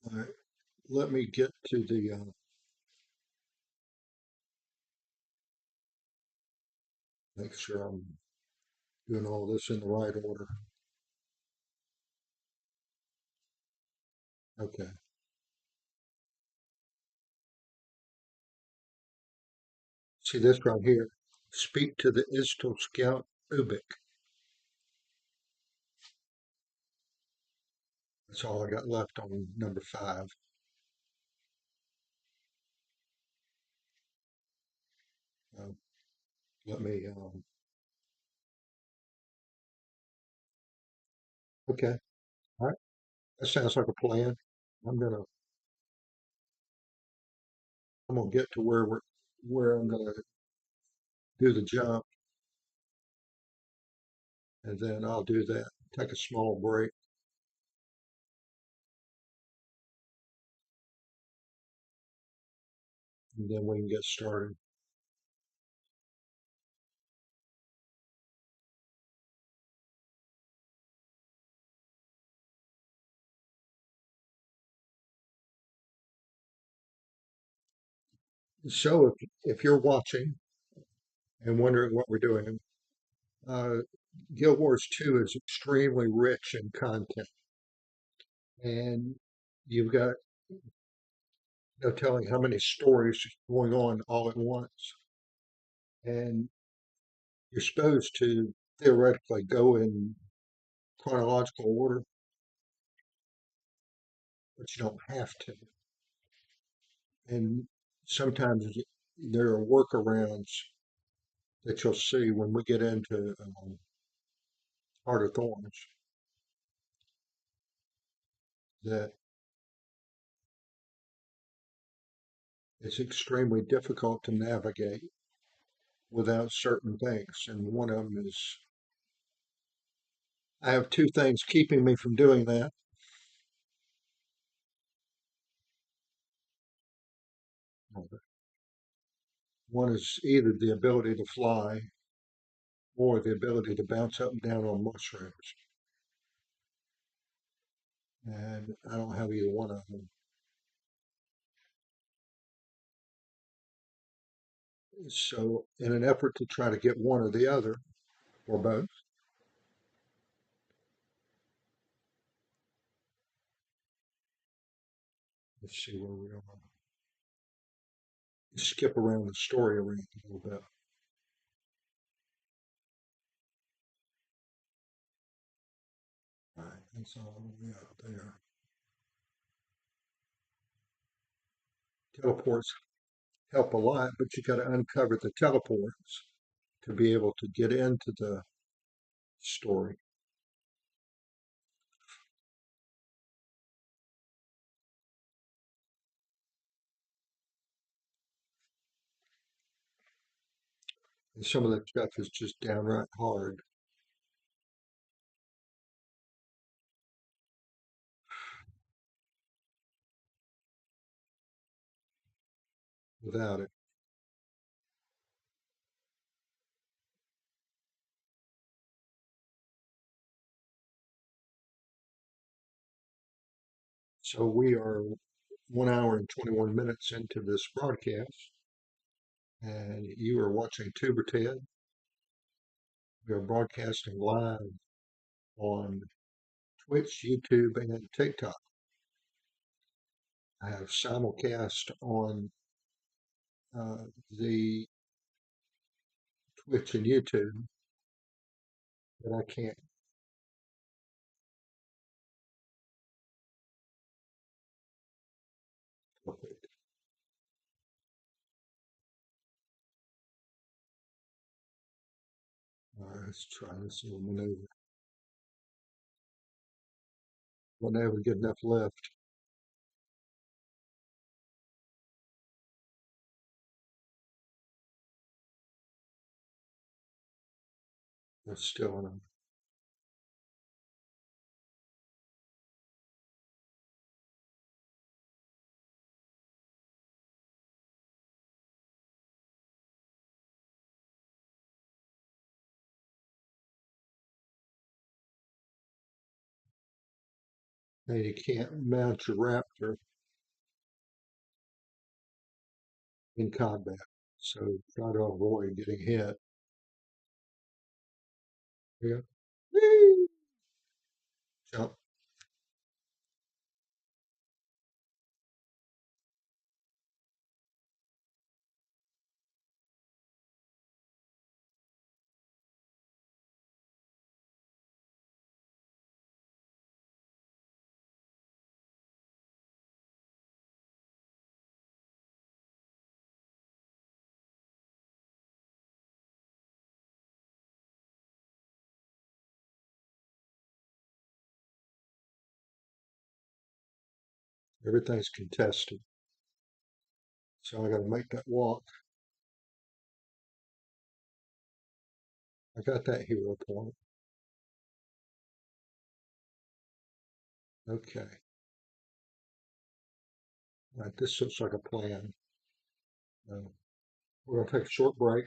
All right, let me get to the, make sure I'm doing all this in the right order. Okay. See this right here. Speak to the Istal Scout Ubik. That's all I got left on number 5. Uh, let me, okay. All right. That sounds like a plan. I'm gonna, I'm gonna get to where I'm gonna do the jump, and then I'll do that. Take a small break, and then we can get started. So if you're watching and wondering what we're doing, uh, Guild Wars 2 is extremely rich in content, and you've got no telling how many stories going on all at once. And you're supposed to theoretically go in chronological order, but you don't have to. And sometimes there are workarounds that you'll see when we get into Heart of Thorns that it's extremely difficult to navigate without certain things. And one of them is I have two things keeping me from doing that. One is either the ability to fly or the ability to bounce up and down on mushrooms. And I don't have either one of them. So, in an effort to try to get one or the other, or both, let's see where we are. Skip around the story around a little bit. All right, that's all the way out there. Teleports help a lot, but you got to uncover the teleports to be able to get into the story. And some of that stuff is just downright hard without it. So we are 1 hour and 21 minutes into this broadcast, and you are watching Tuberted. We are broadcasting live on Twitch, YouTube, and TikTok. I have simulcast on the Twitch and YouTube, but I can't click it. All right, let's try this little maneuver. We'll never get enough lift. That's still enough. And you can't mount your Raptor in combat, so try to avoid getting hit. Yeah. Whee! Jump. Everything's contested. So I got to make that walk. I got that hero point. Okay. All right, this looks like a plan. We're going to take a short break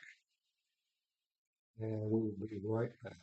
and we will be right back.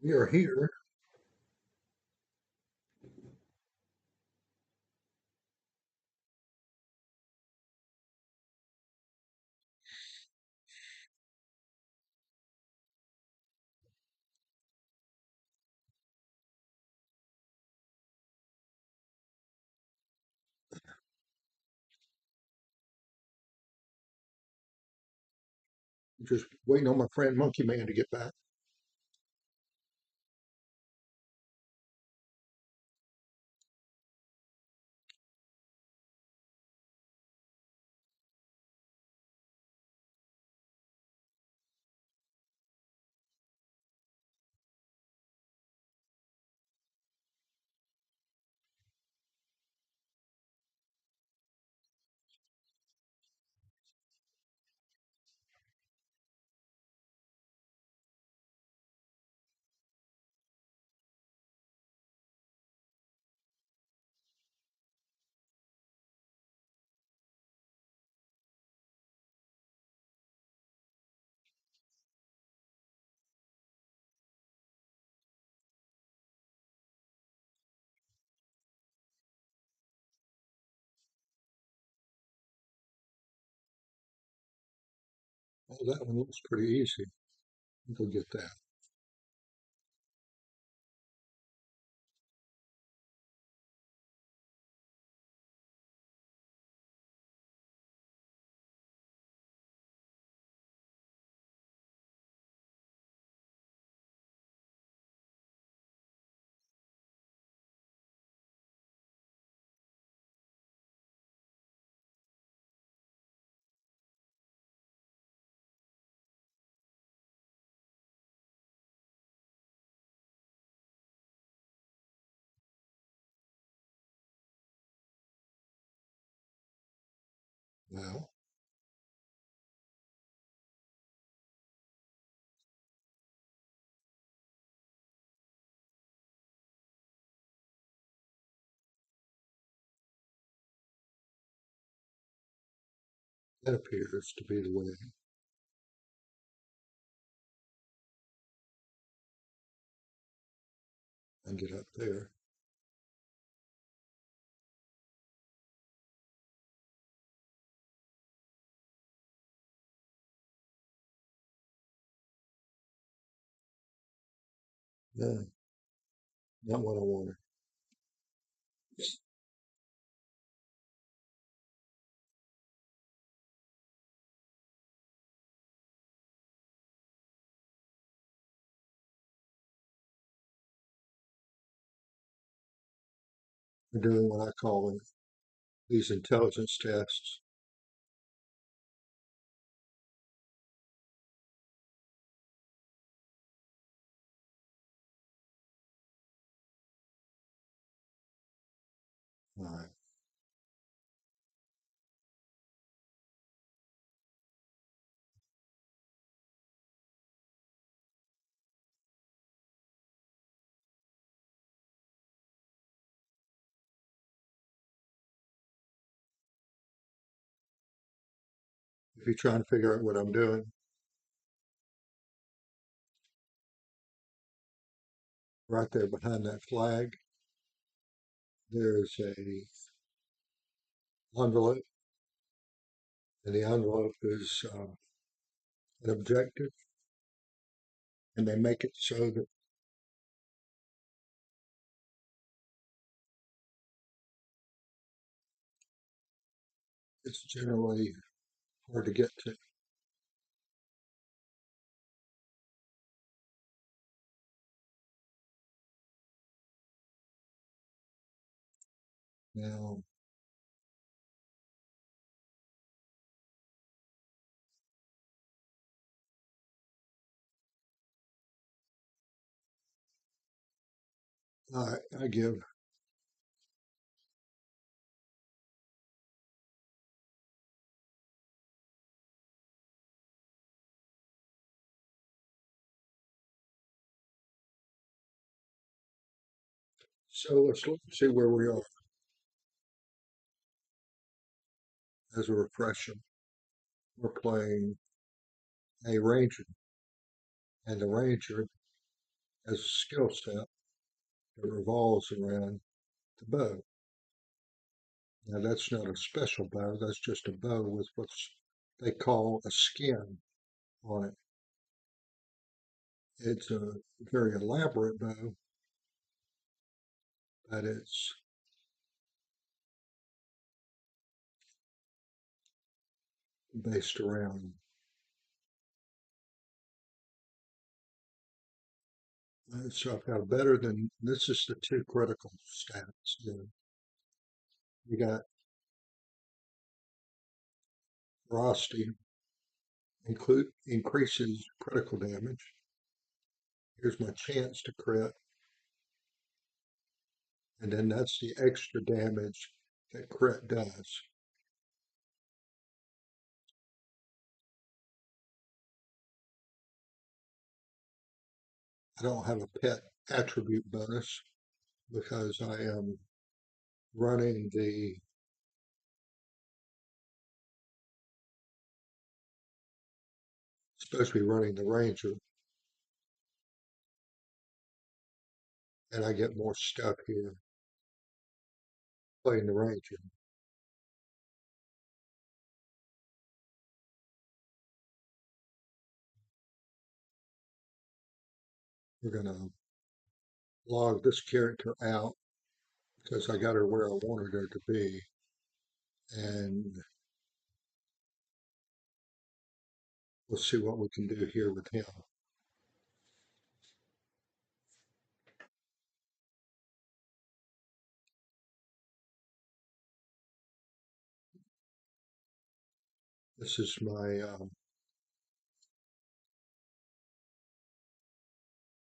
We are here. Just waiting on my friend Monkey Man to get back. Oh, that one looks pretty easy. Go get that. Well, that appears to be the way. I get up there. No, not what I wanted. We're doing what I call these intelligence tests. All right. If you're trying to figure out what I'm doing, right there behind that flag, there's a envelope, and the envelope is an objective, and they make it so that it's generally hard to get to. Now, I give. So let's look see where we are as a refresher. We're playing a ranger, and the ranger as a skill set that revolves around the bow. Now that's not a special bow, that's just a bow with what they call a skin on it. It's a very elaborate bow, but it's based around. So I've got a better than, this is the two critical stats. You got ferocity, increases critical damage. Here's my chance to crit, and then that's the extra damage that crit does. I don't have a pet attribute bonus because I am running the supposed to be running the ranger, and I get more stuff here playing the ranger. We're gonna log this character out because I got her where I wanted her to be, and we'll see what we can do here with him. This is my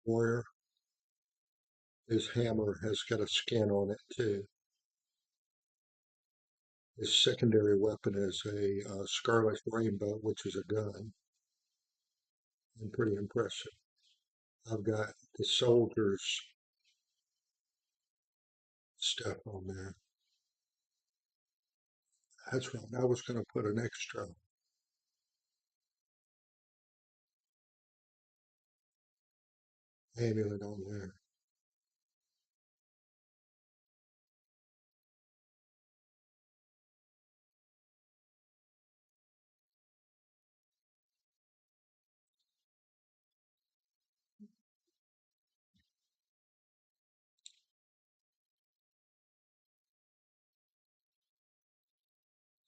warrior. His hammer has got a skin on it too. His secondary weapon is a scarlet rainbow, which is a gun, and pretty impressive. I've got the soldiers stuff on there. That's right. I was going to put an extra amulet on there.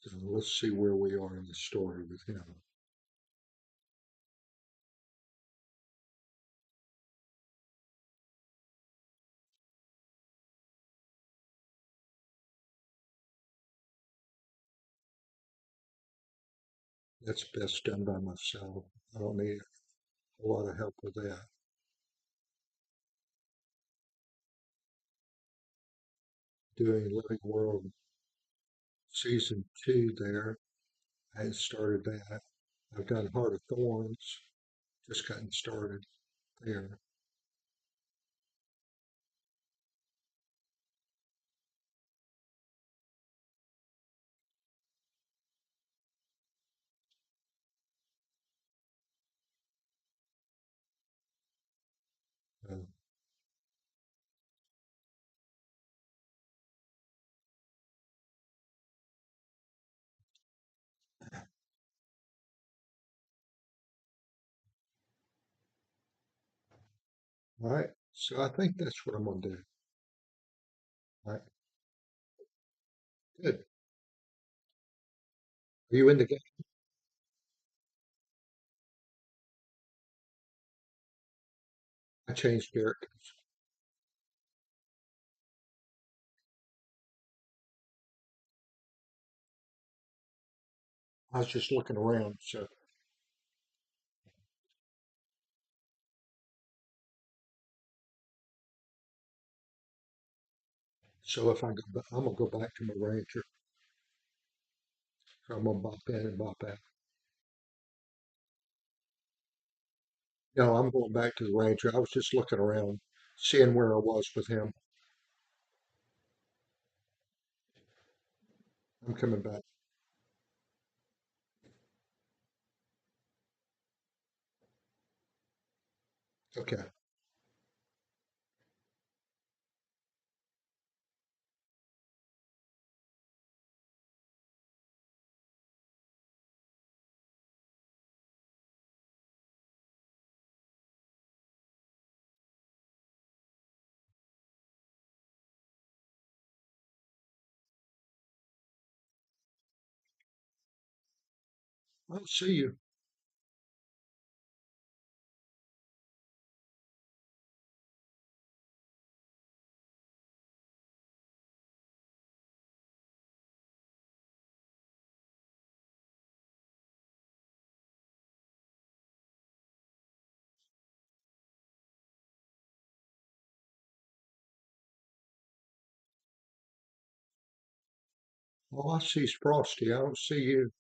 So let's see where we are in the story with him. That's best done by myself. I don't need a lot of help with that. Doing Living World Season 2 there. I had started that. I've done Heart of Thorns, just gotten started there. Uh, all right, so I think that's what I'm going to do. All right, good. Are you in the game? I changed characters. I was just looking around. So if I go, I'm gonna go back to my Ranger. So I'm gonna bop in and bop out. No, I'm going back to the Ranger. I was just looking around, seeing where I was with him. I'm coming back. Okay. I'll see you. Oh, I see Frosty. I don't see you.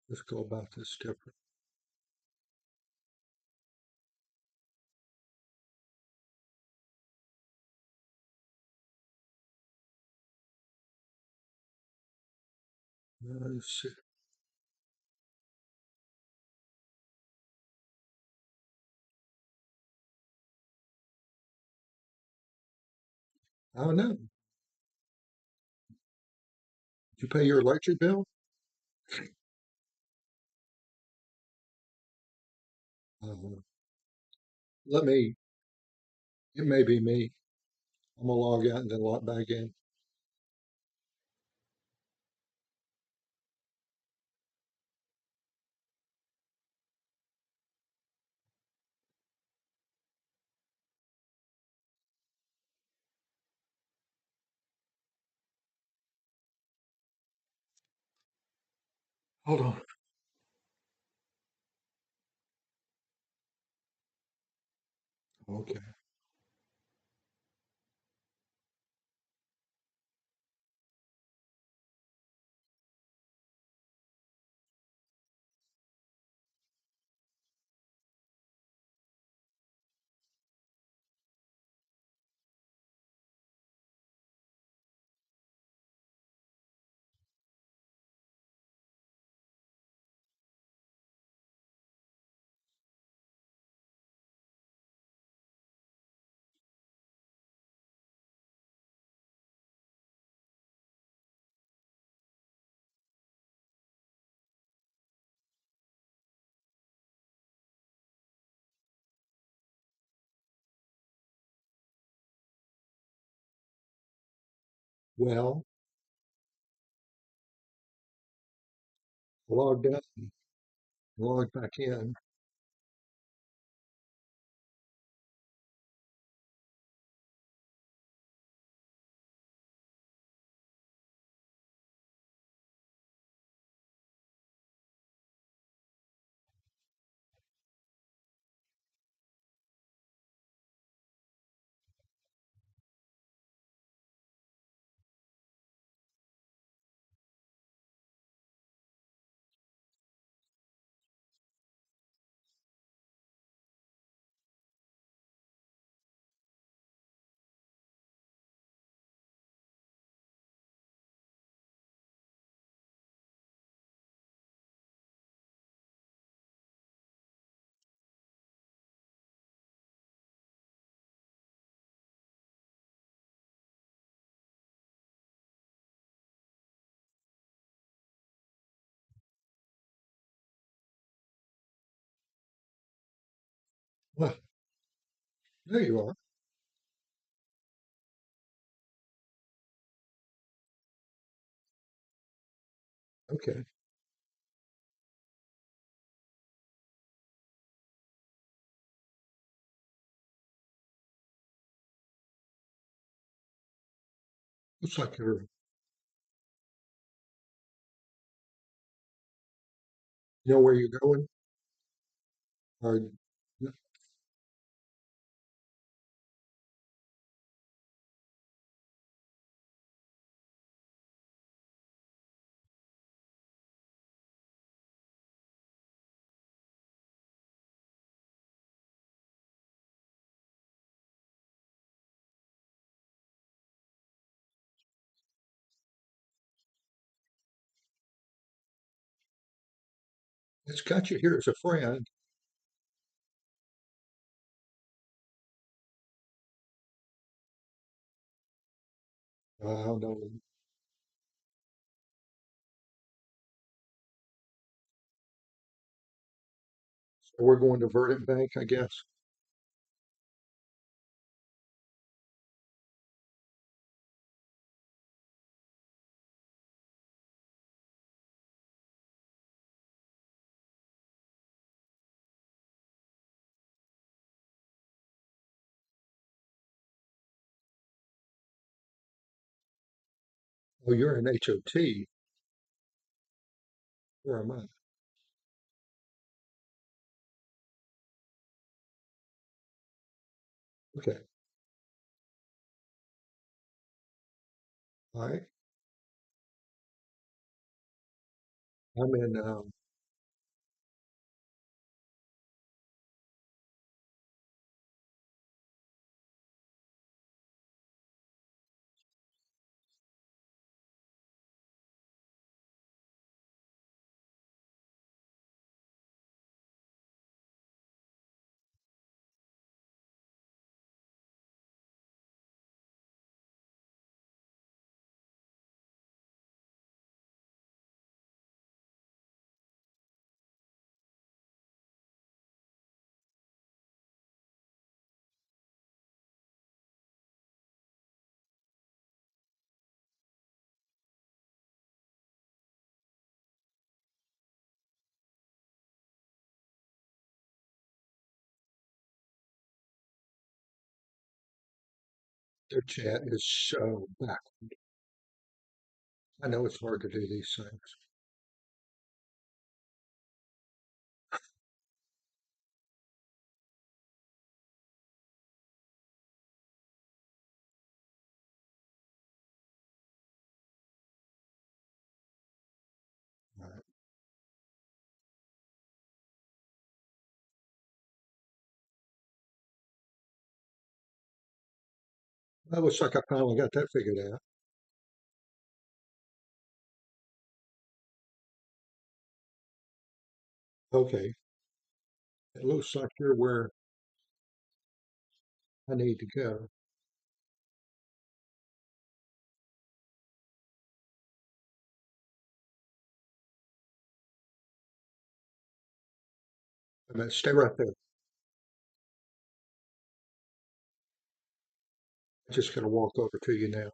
Let's go about this different. Let's see. I don't know. Did you pay your electric bill? Uh, let me, it may be me. I'm gonna log out and then log back in. Hold on. Okay. Well, logged out, logged back in. Well, there you are. Okay. Looks like you know where you're going? Or it's got you here as a friend. I don't know. We're going to Verdant Bank, I guess. Oh, you're an HOT. Where am I? Okay. All right. I'm in their chat is so back. I know it's hard to do these things. All right. Well, it looks like I finally got that figured out. Okay. It looks like you're where I need to go. I mean, stay right there. I'm just going to walk over to you now.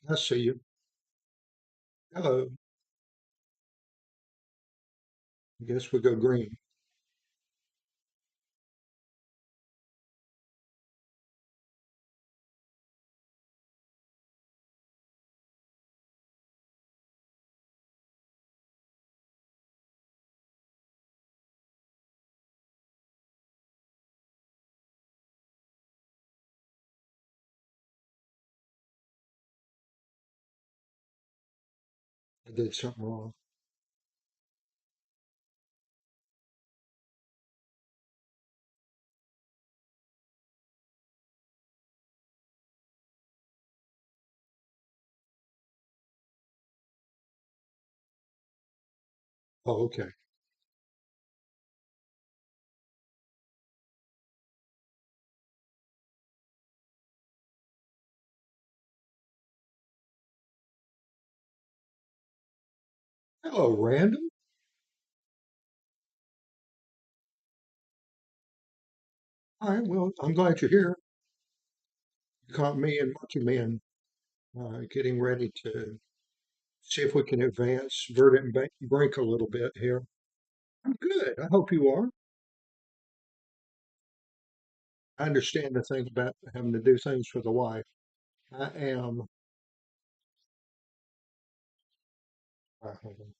I see you. Hello. I guess we go green. I did something wrong. Oh, okay. Hello, random. All right. Well, I'm glad you're here. You caught me and Monkey Man getting ready to see if we can advance Verdant Brink a little bit here. I'm good. I hope you are. I understand the things about having to do things for the wife. I am. Hold on.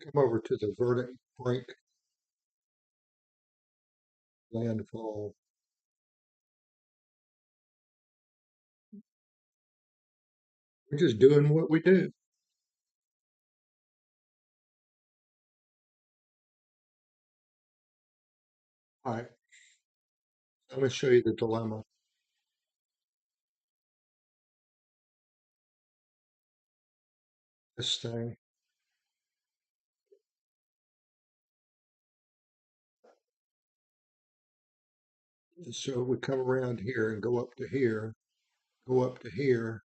come over to the verdict brink landfall. We're just doing what we do. All right, I'm going to show you the dilemma. This thing. So we come around here and go up to here, go up to here,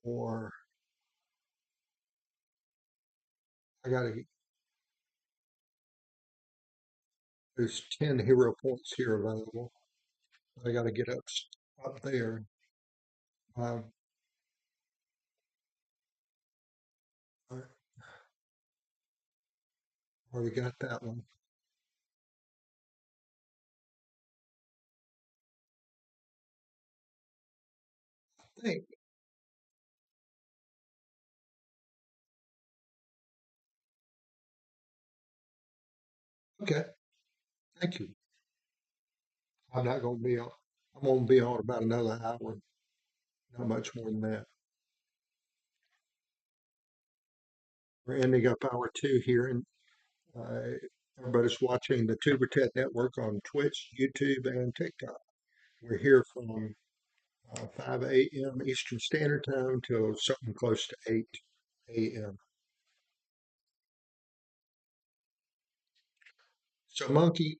or I got to, there's 10 hero points here available. I got to get up there. I've already got that one. I think. Okay, thank you. I'm not going to be on. I'm going to be on about another hour, not much more than that. We're ending up hour two here, and uh, everybody's watching the Tuberted network on Twitch, YouTube, and TikTok. We're here from 5 a.m. Eastern Standard Time till something close to 8 a.m. So, Monkey,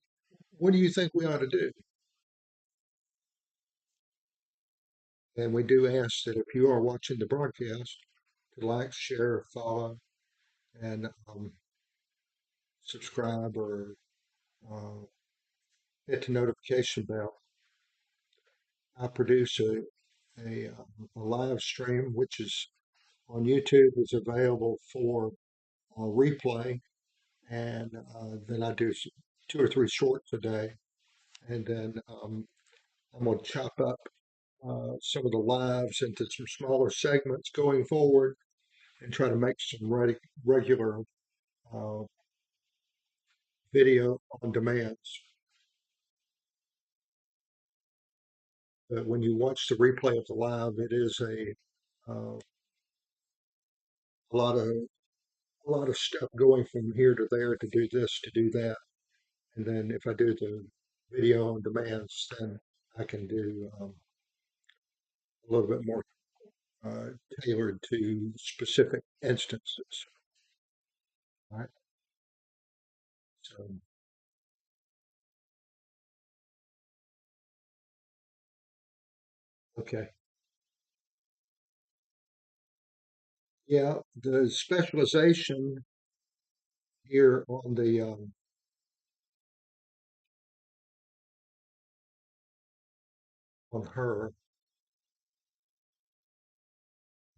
what do you think we ought to do? And we do ask that if you are watching the broadcast, to like, share, follow, and subscribe or uh, hit the notification bell. I produce a live stream, which is on YouTube, is available for replay, and then I do 2 or 3 shorts a day, and then I'm going to chop up some of the lives into some smaller segments going forward, and try to make some regular uh, video on demands. But when you watch the replay of the live, it is a lot of stuff going from here to there to do this to do that, and then if I do the video on demands, then I can do a little bit more uh, tailored to specific instances. All right. So okay. Yeah, the specialization here on her.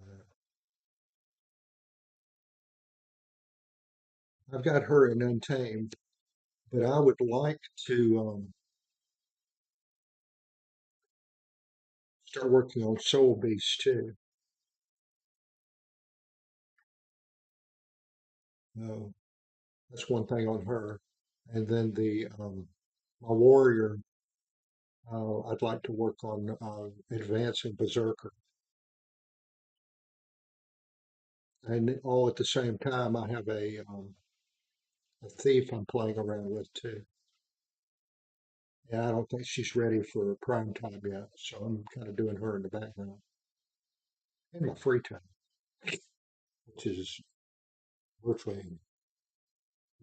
Uh, I've got her in Untamed, but I would like to start working on Soul Beast too. Uh, that's one thing on her, and then the my warrior. I'd like to work on advancing Berserker, and all at the same time, I have a thief I'm playing around with too. Yeah, I don't think she's ready for prime time yet, so I'm kind of doing her in the background in my free time, which is virtually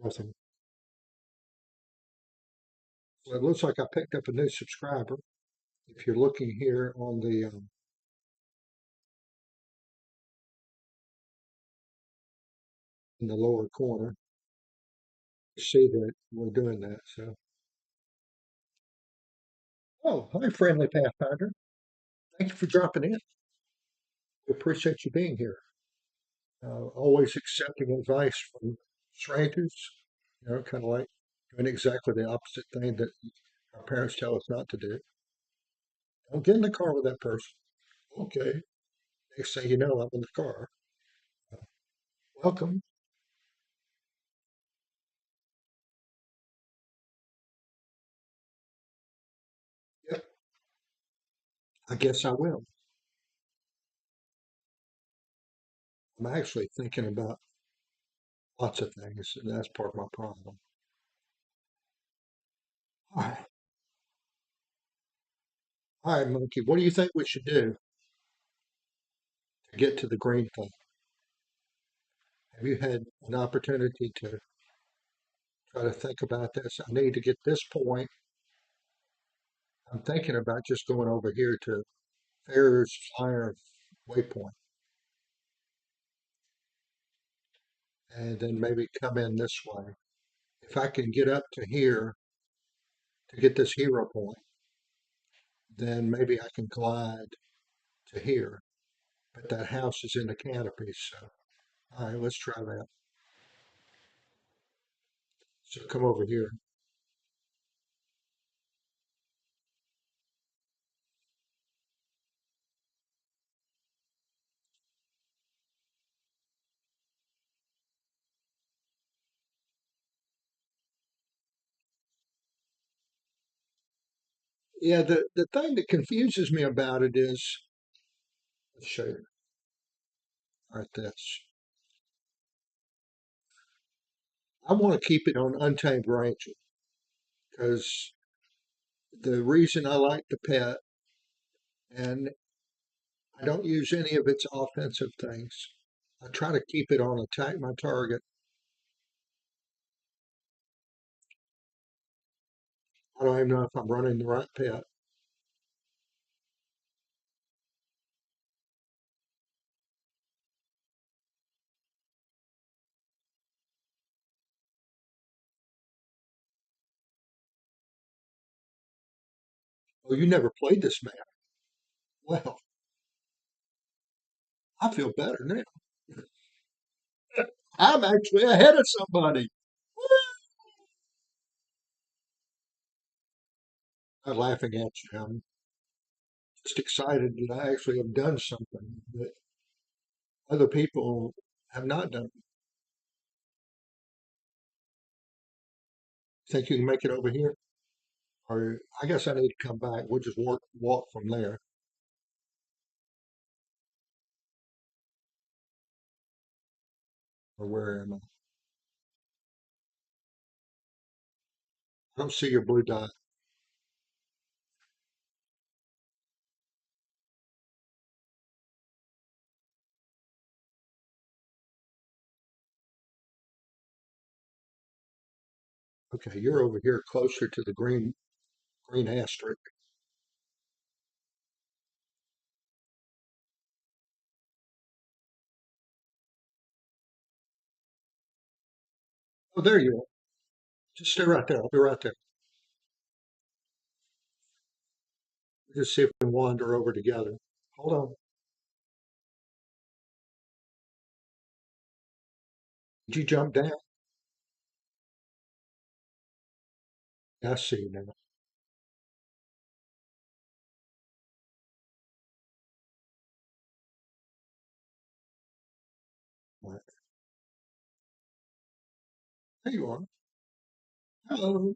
nothing. Well, it looks like I picked up a new subscriber. If you're looking here on in the lower corner, you see that we're doing that. So, oh, hi, friendly Pathfinder. Thank you for dropping in. We appreciate you being here. Always accepting advice from strangers. Kind of like doing exactly the opposite thing that our parents tell us not to do. Don't get in the car with that person. Okay. Next thing you know, I'm in the car. Welcome. Yep, I guess I will. I'm actually thinking about lots of things, and that's part of my problem. All right, all right, Monkey. What do you think we should do to get to the green thing? Have you had an opportunity to try to think about this? I need to get this point. I'm thinking about just going over here to Farrer's Flyer Waypoint and then maybe come in this way. If I can get up to here to get this hero point, then maybe I can glide to here. But that house is in the canopy, so all right, let's try that. So come over here. Yeah, the thing that confuses me about it is, let's show you right this. I want to keep it on Untamed Ranger because the reason I like the pet, and I don't use any of its offensive things. I try to keep it on attack my target. I don't even know if I'm running the right pet. Oh, you never played this map. Well, I feel better now. I'm actually ahead of somebody. I'm laughing at you. I'm just excited that I actually have done something that other people have not done. Think you can make it over here? Or I guess I need to come back. We'll just walk from there. Or where am I? I don't see your blue dot. Okay, you're over here closer to the green asterisk. Oh, there you are. Just stay right there. I'll be right there. Just see if we can wander over together. Hold on. Did you jump down? I see you now. All right. There you are. Hello.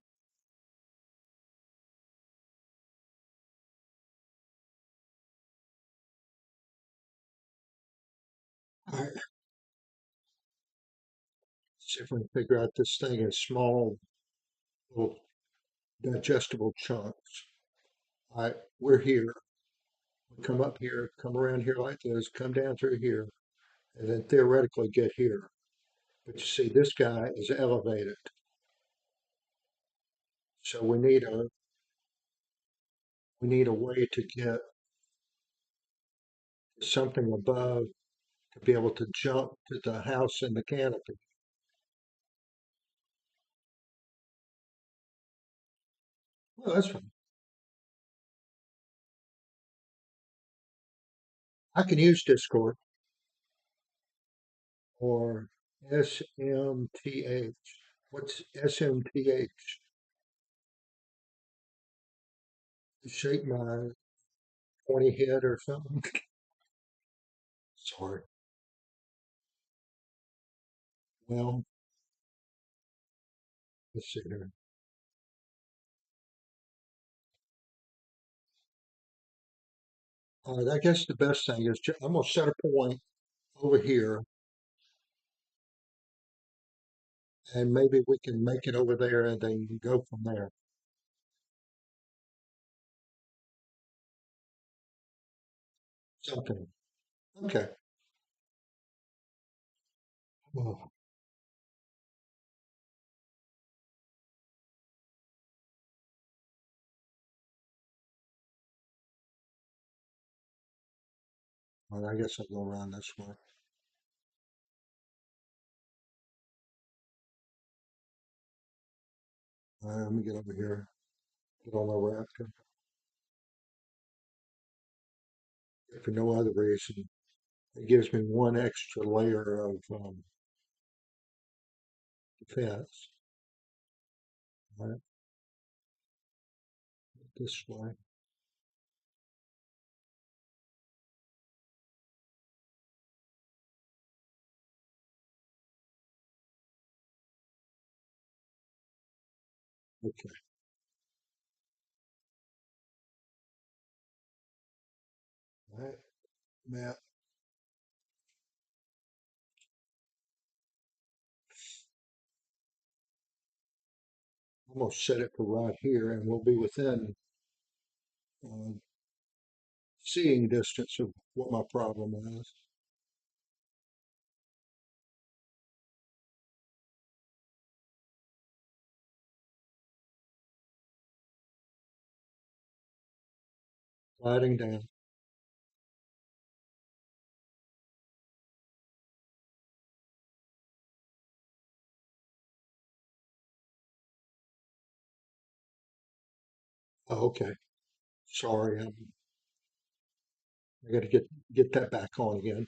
All right. See if we can figure out this thing in small, little digestible chunks. All right, we're here. We come up here, come around here like this, come down through here, and then theoretically get here. But you see, this guy is elevated. So we need a way to get something above to be able to jump to the house in the canopy. Well, that's fine. I can use Discord or SMTH. What's SMTH? Shake my pointy head or something. Sorry. Well, let's see here. All right, I guess the best thing is I'm going to set a point over here, and maybe we can make it over there and then go from there. Something. Okay. Well, I guess I'll go around this way. All right, let me get over here. Get on my raptor. If for no other reason, it gives me one extra layer of defense. All right, this way. Okay. All right, map. I'm gonna set it for right here, and we'll be within uh, seeing distance of what my problem is. Sliding down. Oh, okay. Sorry, I got to get that back on again.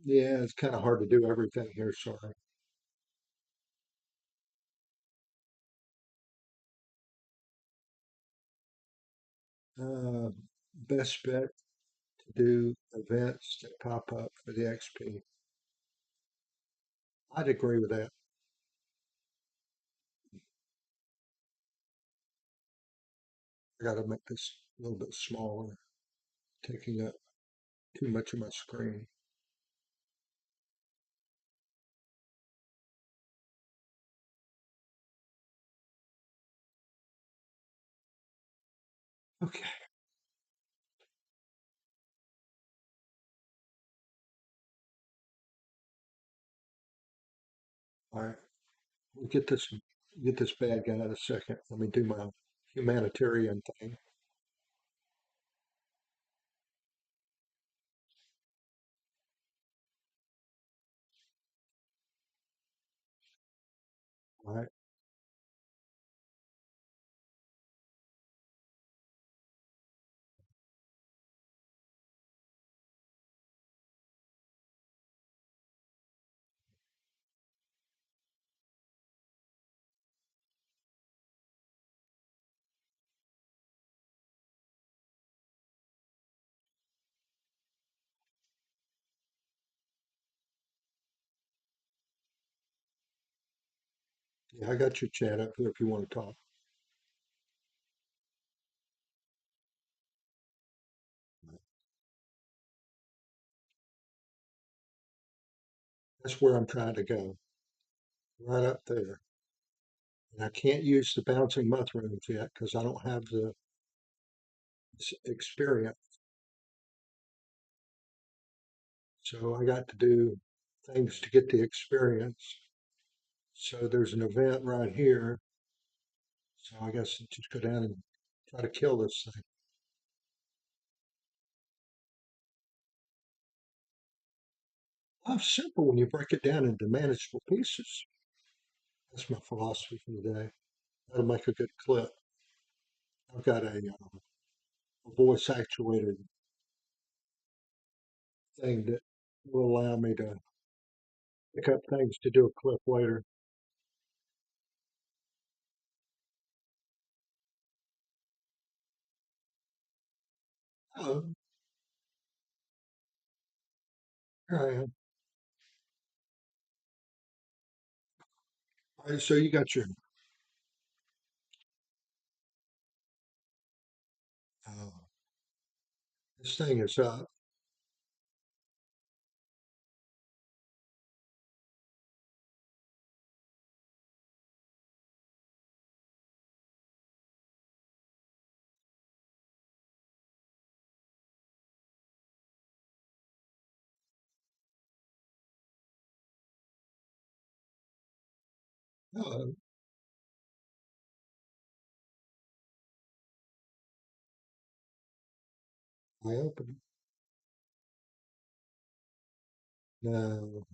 Yeah, it's kind of hard to do everything here. Sorry. Uh, Best bet to do events that pop up for the XP. I'd agree with that. I got to make this a little bit smaller, taking up too much of my screen. Okay. All right. We'll get this bad guy in a second. Let me do my humanitarian thing. All right. Yeah, I got your chat up here if you want to talk. That's where I'm trying to go, right up there. And I can't use the bouncing mushrooms yet because I don't have the experience. So I got to do things to get the experience. So there's an event right here. So I guess I'll just go down and try to kill this thing. Oh, simple when you break it down into manageable pieces. That's my philosophy for the day. That'll make a good clip. I've got a voice actuated thing that will allow me to pick up things to do a clip later. Oh, here I am. All right, so you got your, uh, this thing is up. Uh, I open it. No,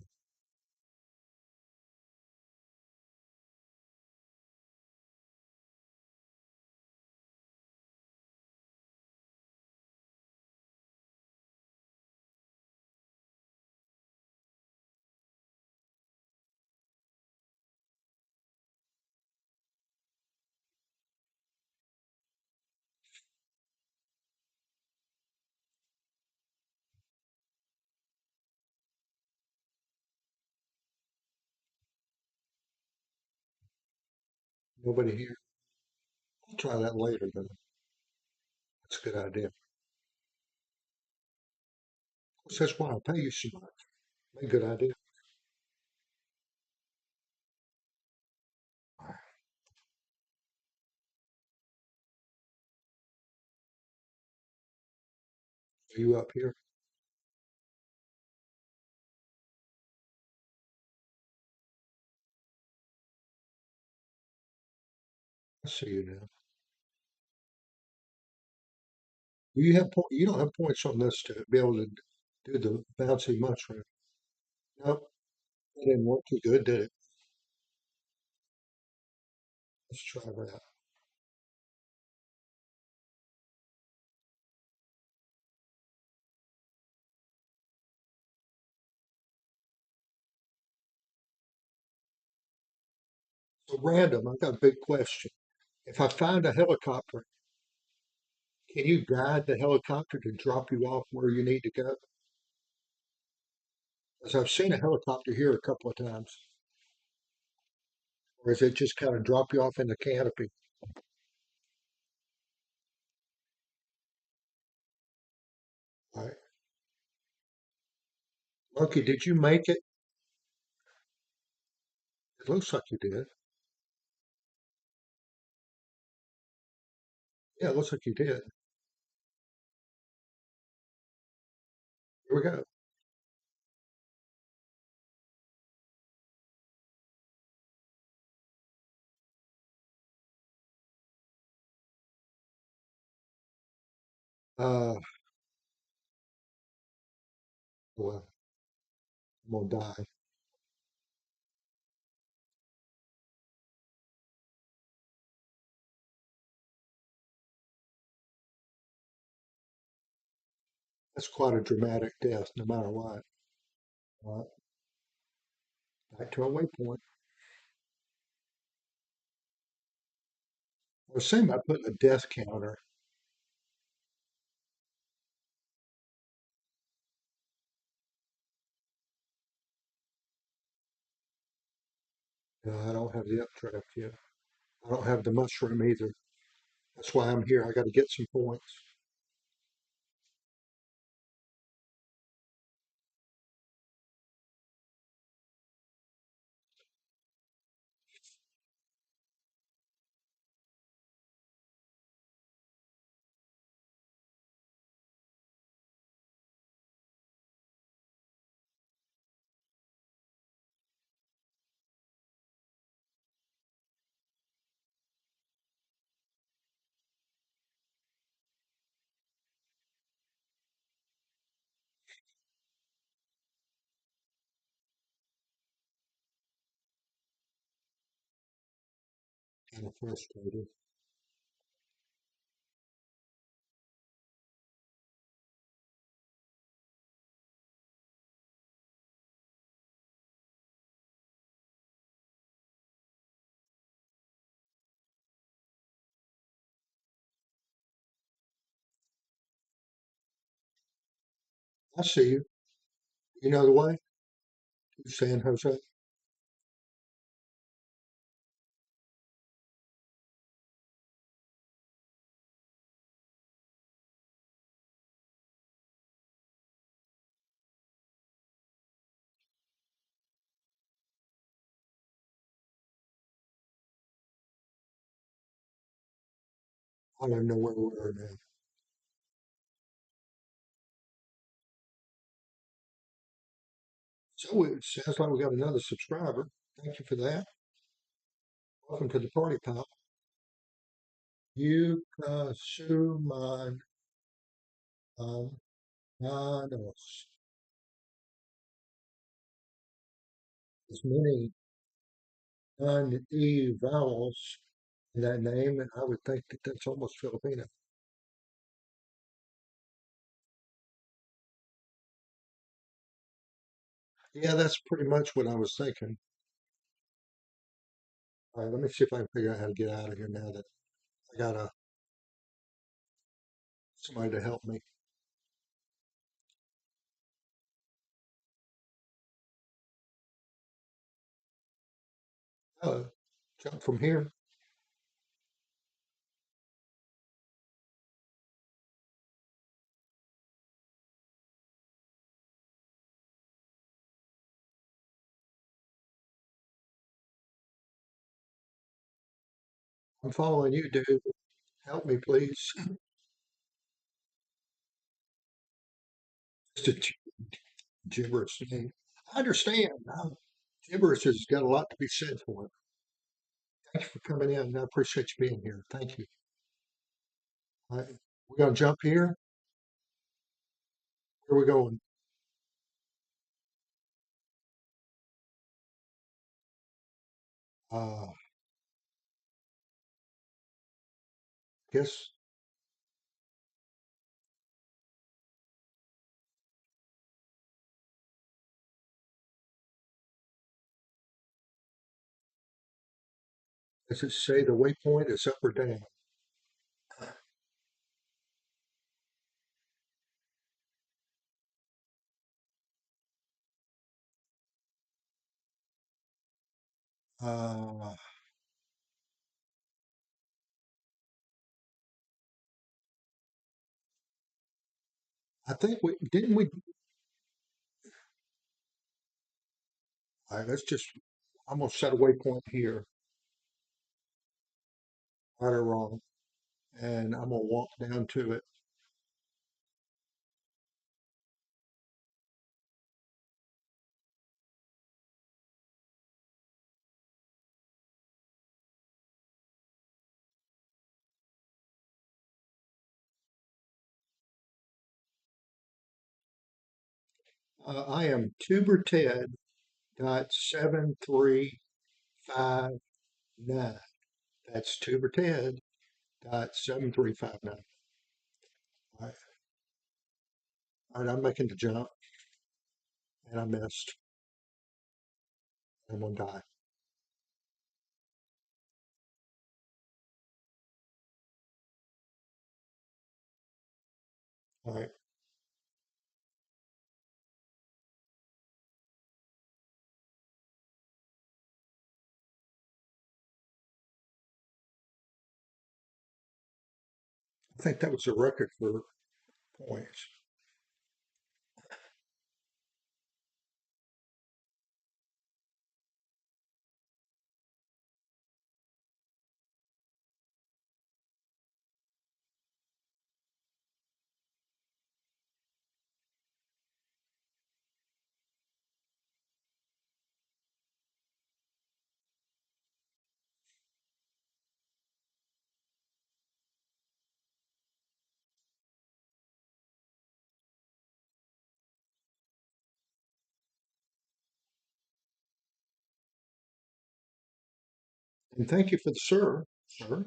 nobody here. I'll try that later, but that's a good idea. Of course, that's why I pay you so much. A good idea. Are you up here? I see you now. You have you don't have points on this to be able to do the bouncy mushroom. Nope, that didn't work too good, did it? Let's try that. So random, I've got a big question. If I find a helicopter, can you guide the helicopter to drop you off where you need to go? Because I've seen a helicopter here a couple of times. Or is it just kind of drop you off in the canopy? All right. Lucky, did you make it? It looks like you did. Yeah, it looks like you did. Here we go. Well, I'm gonna die. That's quite a dramatic death, no matter what. All right, back to our waypoint. I was saying about putting a death counter. I don't have the updraft yet. I don't have the mushroom either. That's why I'm here. I got to get some points. Kind of frustrated. I see you. You know the way to San Jose? I don't know where we are now. So it sounds like we got another subscriber. Thank you for that. Welcome to the party, pal. You consume um, manos. As many non-E vowels in that name, and I would think that that's almost Filipino. Yeah, that's pretty much what I was thinking. All right, let me see if I can figure out how to get out of here now that I got somebody to help me. Jump from here. I'm following you, dude. Help me, please. It's a gibberish name. I understand. Gibberish has got a lot to be said for it. Thank you for coming in. I appreciate you being here. Thank you. All right, we're going to jump here. Where are we going? I guess, does it say the waypoint is up or down? Uh, I think we didn't we. All right, let's just. I'm gonna set a waypoint here, right or wrong, and I'm gonna walk down to it. I am Tuberted dot 7359. That's Tuberted dot 7359. All right, all right, I'm making the jump, and I missed. I'm gonna die. All right, I think that was a record for points. And thank you for the sir. The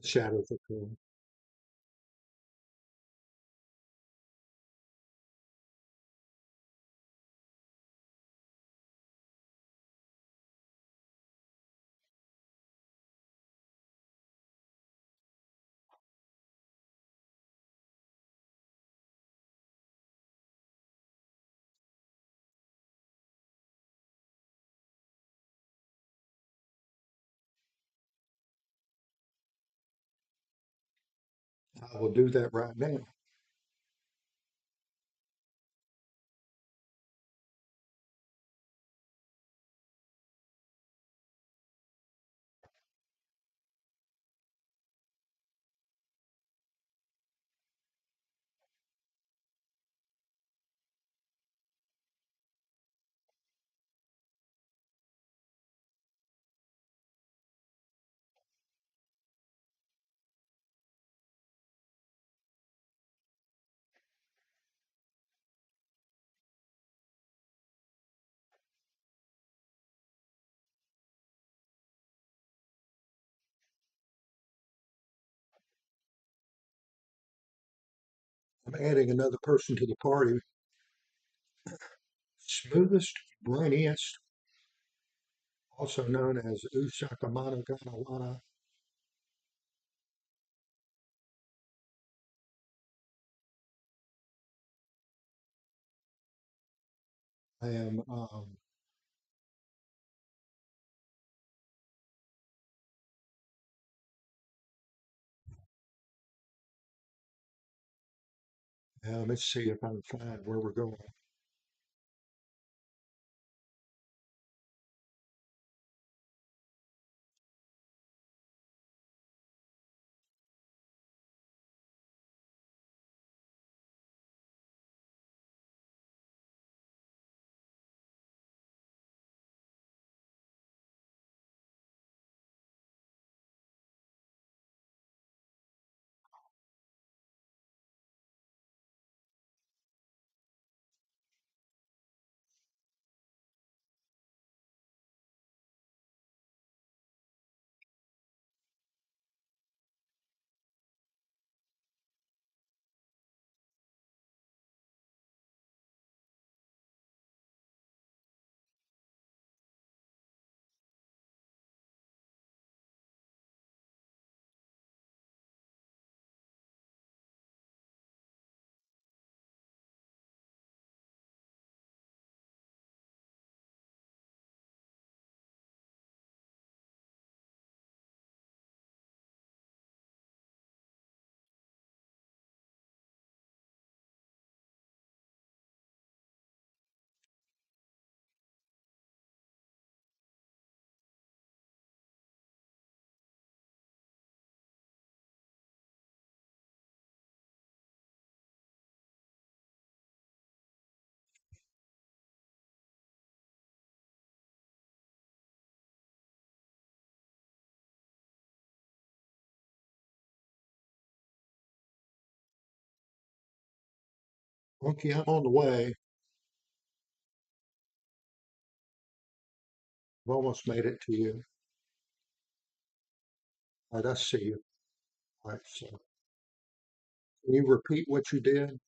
shadows are cool. I will do that right now. I'm adding another person to the party. Smoothest, brainiest, also known as Usakamana Ganawana. I am let's see if I can find where we're going. Okay, I'm on the way. I've almost made it to you. All right, I see you. All right, so can you repeat what you did?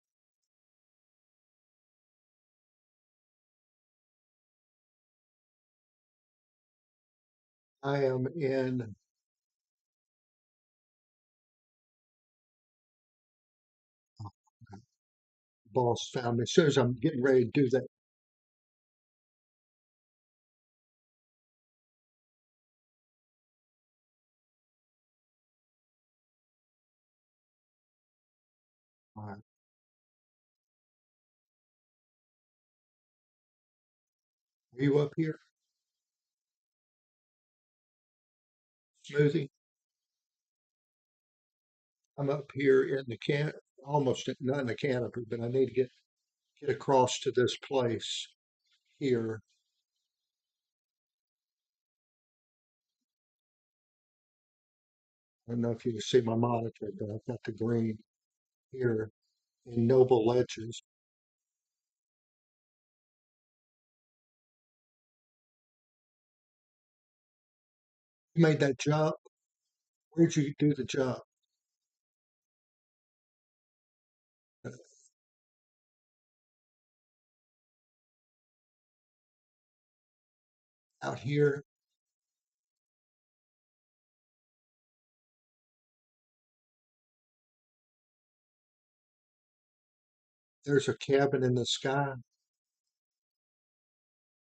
I am in Boss found me. As soon as I'm getting ready to do that, all right, are you up here? Smoothie? I'm up here in the almost not in the canopy, but I need to get across to this place here. I don't know if you can see my monitor, but I've got the green here in Noble Ledges. You made that jump. Where'd you do the jump? Uh, Out here, there's a cabin in the sky.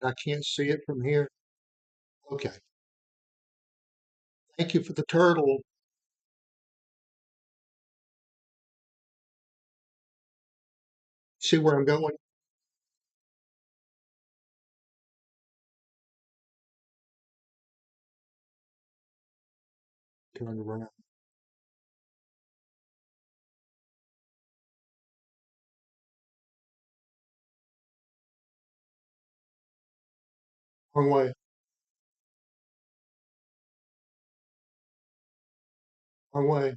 I can't see it from here. Okay. Thank you for the turtle. See where I'm going? Turn around. Wrong way. Wrong way.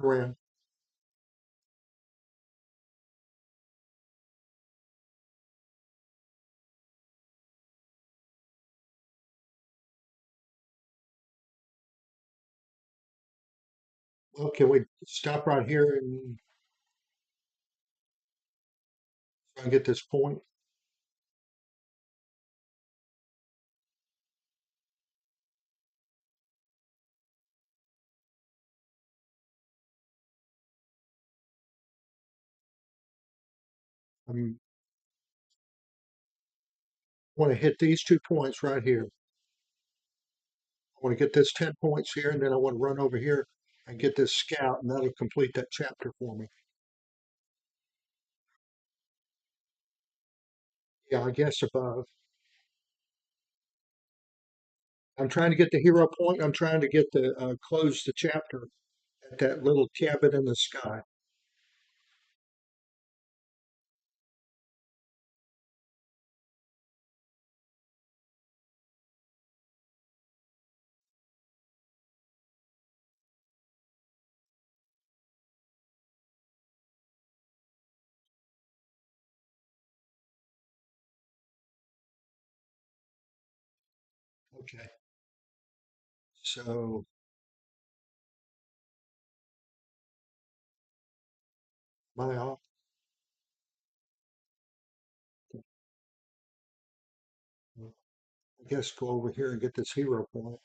Around. Well, can we stop right here and try and get this point? I want to hit these 2 points right here. I want to get this 10 points here, and then I want to run over here and get this scout, and that'll complete that chapter for me. Yeah, I guess above. I'm trying to get the hero point. I'm trying to get the close the chapter at that little cabin in the sky. Okay. So my off. I guess go over here and get this hero point.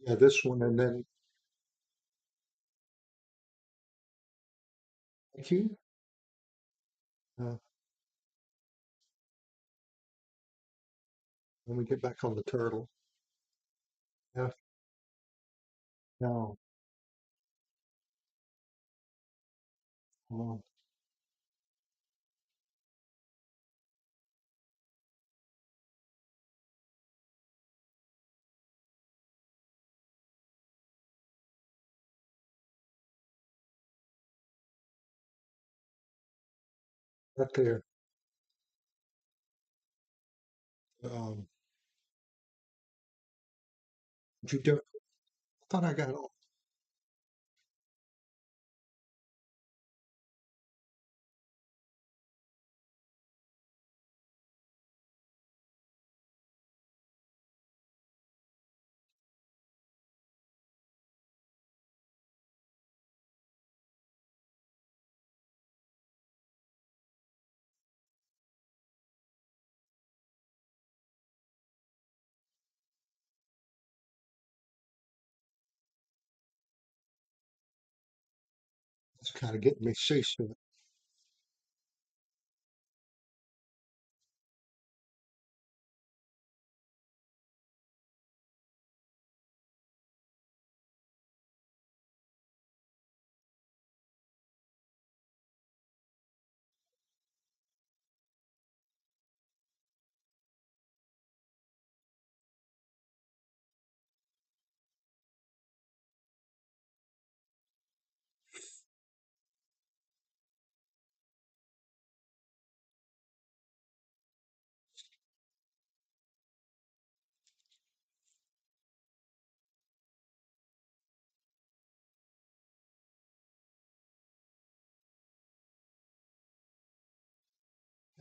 Yeah, this one, and then thank you. Uh, Let me get back on the turtle. Yeah, no, hold right there. Um, did you do? I thought I got all. It's kind of getting me seasick.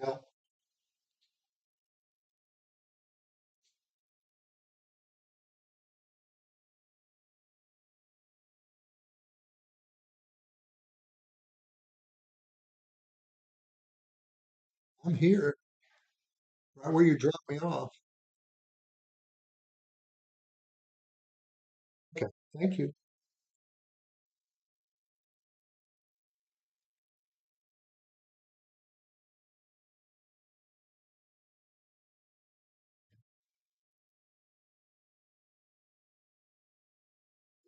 Yeah, I'm here. Right where you dropped me off. Okay, thank you.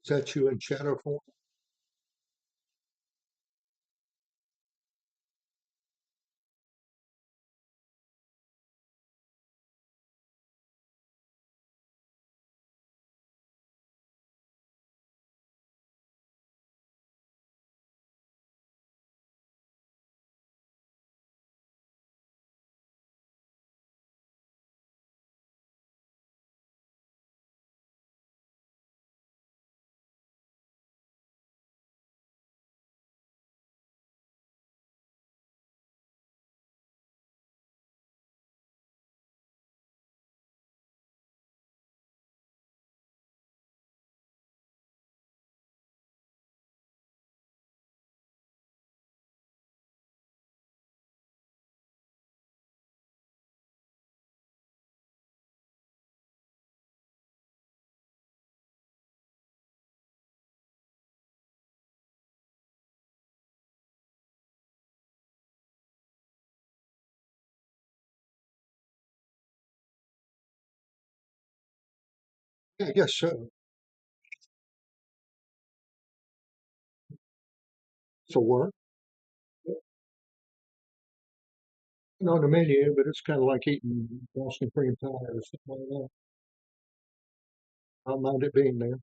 Is that you in shadow form? Yeah, I guess so. So work. On the menu, but it's kind of like eating Boston cream pie or something like that. I don't mind it being there.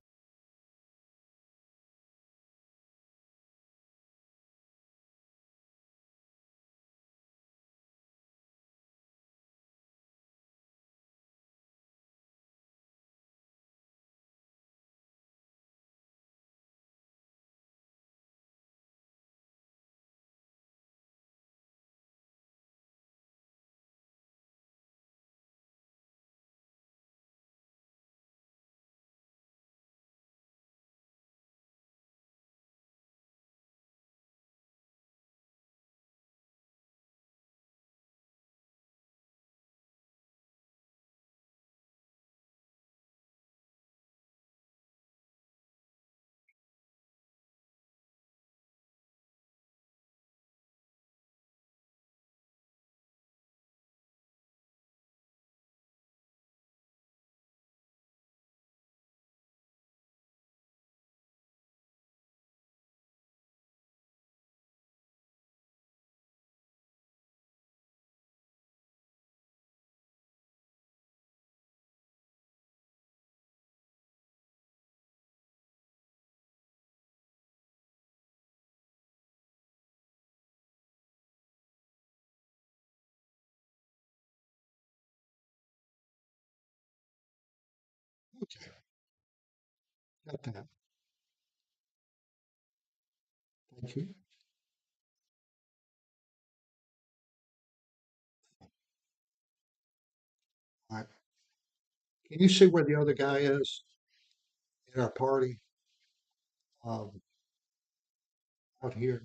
Okay, got that. Thank you. All right. Can you see where the other guy is in our party? Um, out here,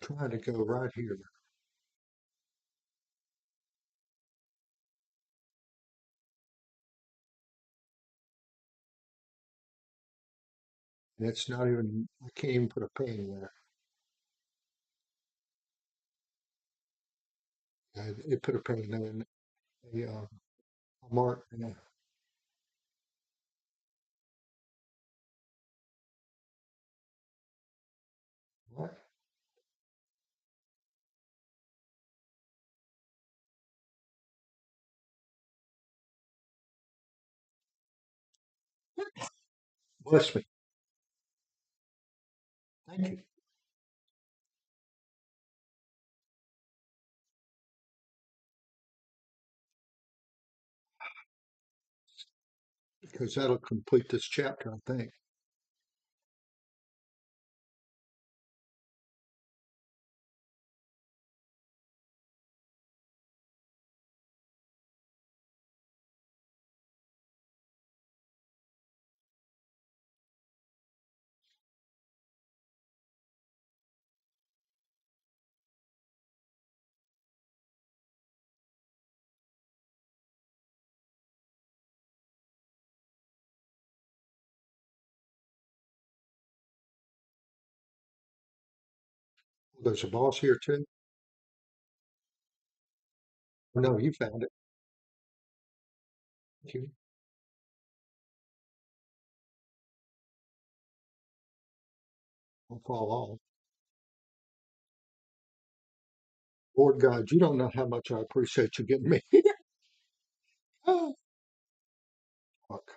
trying to go right here. And it's not even, I can't even put a ping there. It put a ping there in a mark. What? Bless me. Thank you. Because that'll complete this chapter, I think. There's a boss here too. Oh, no, you found it. Thank you. I'll fall off. Lord God, you don't know how much I appreciate you getting me. Oh, fuck.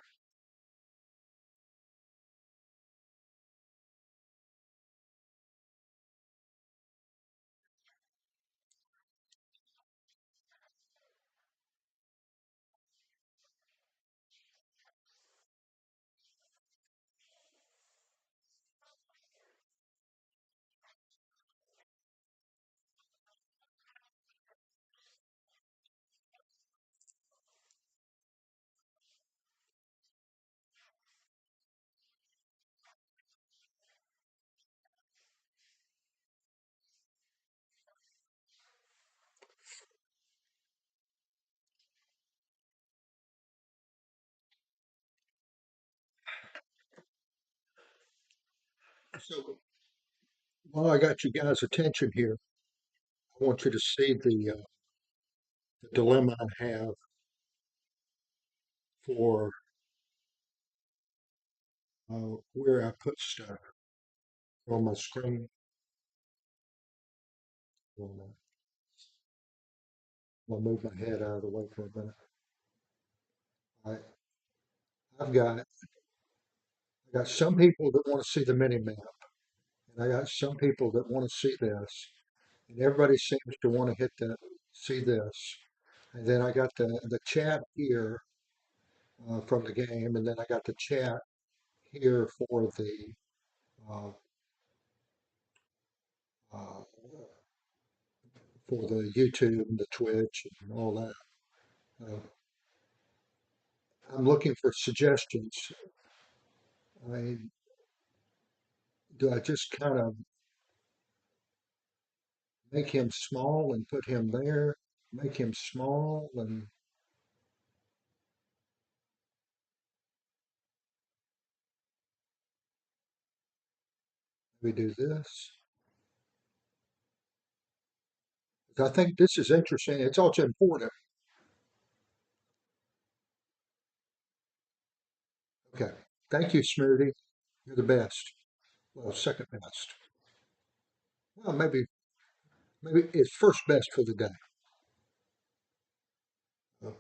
So while I got you guys' attention here, I want you to see the dilemma I have for where I put stuff on my screen. Hold on. I'll move my head out of the way for a minute. I, I've got some people that want to see the mini map, and I got some people that want to see this, and everybody seems to want to hit the see this. And then I got the chat here from the game, and then I got the chat here uh, uh, for the YouTube, the Twitch, and all that. Uh, I'm looking for suggestions. I mean, do I just kind of make him small and put him there? Make him small and maybe do this. I think this is interesting. It's also important. Okay. Thank you, Smoothie. You're the best. Well, second best. Well, maybe it's first best for the day. Oh,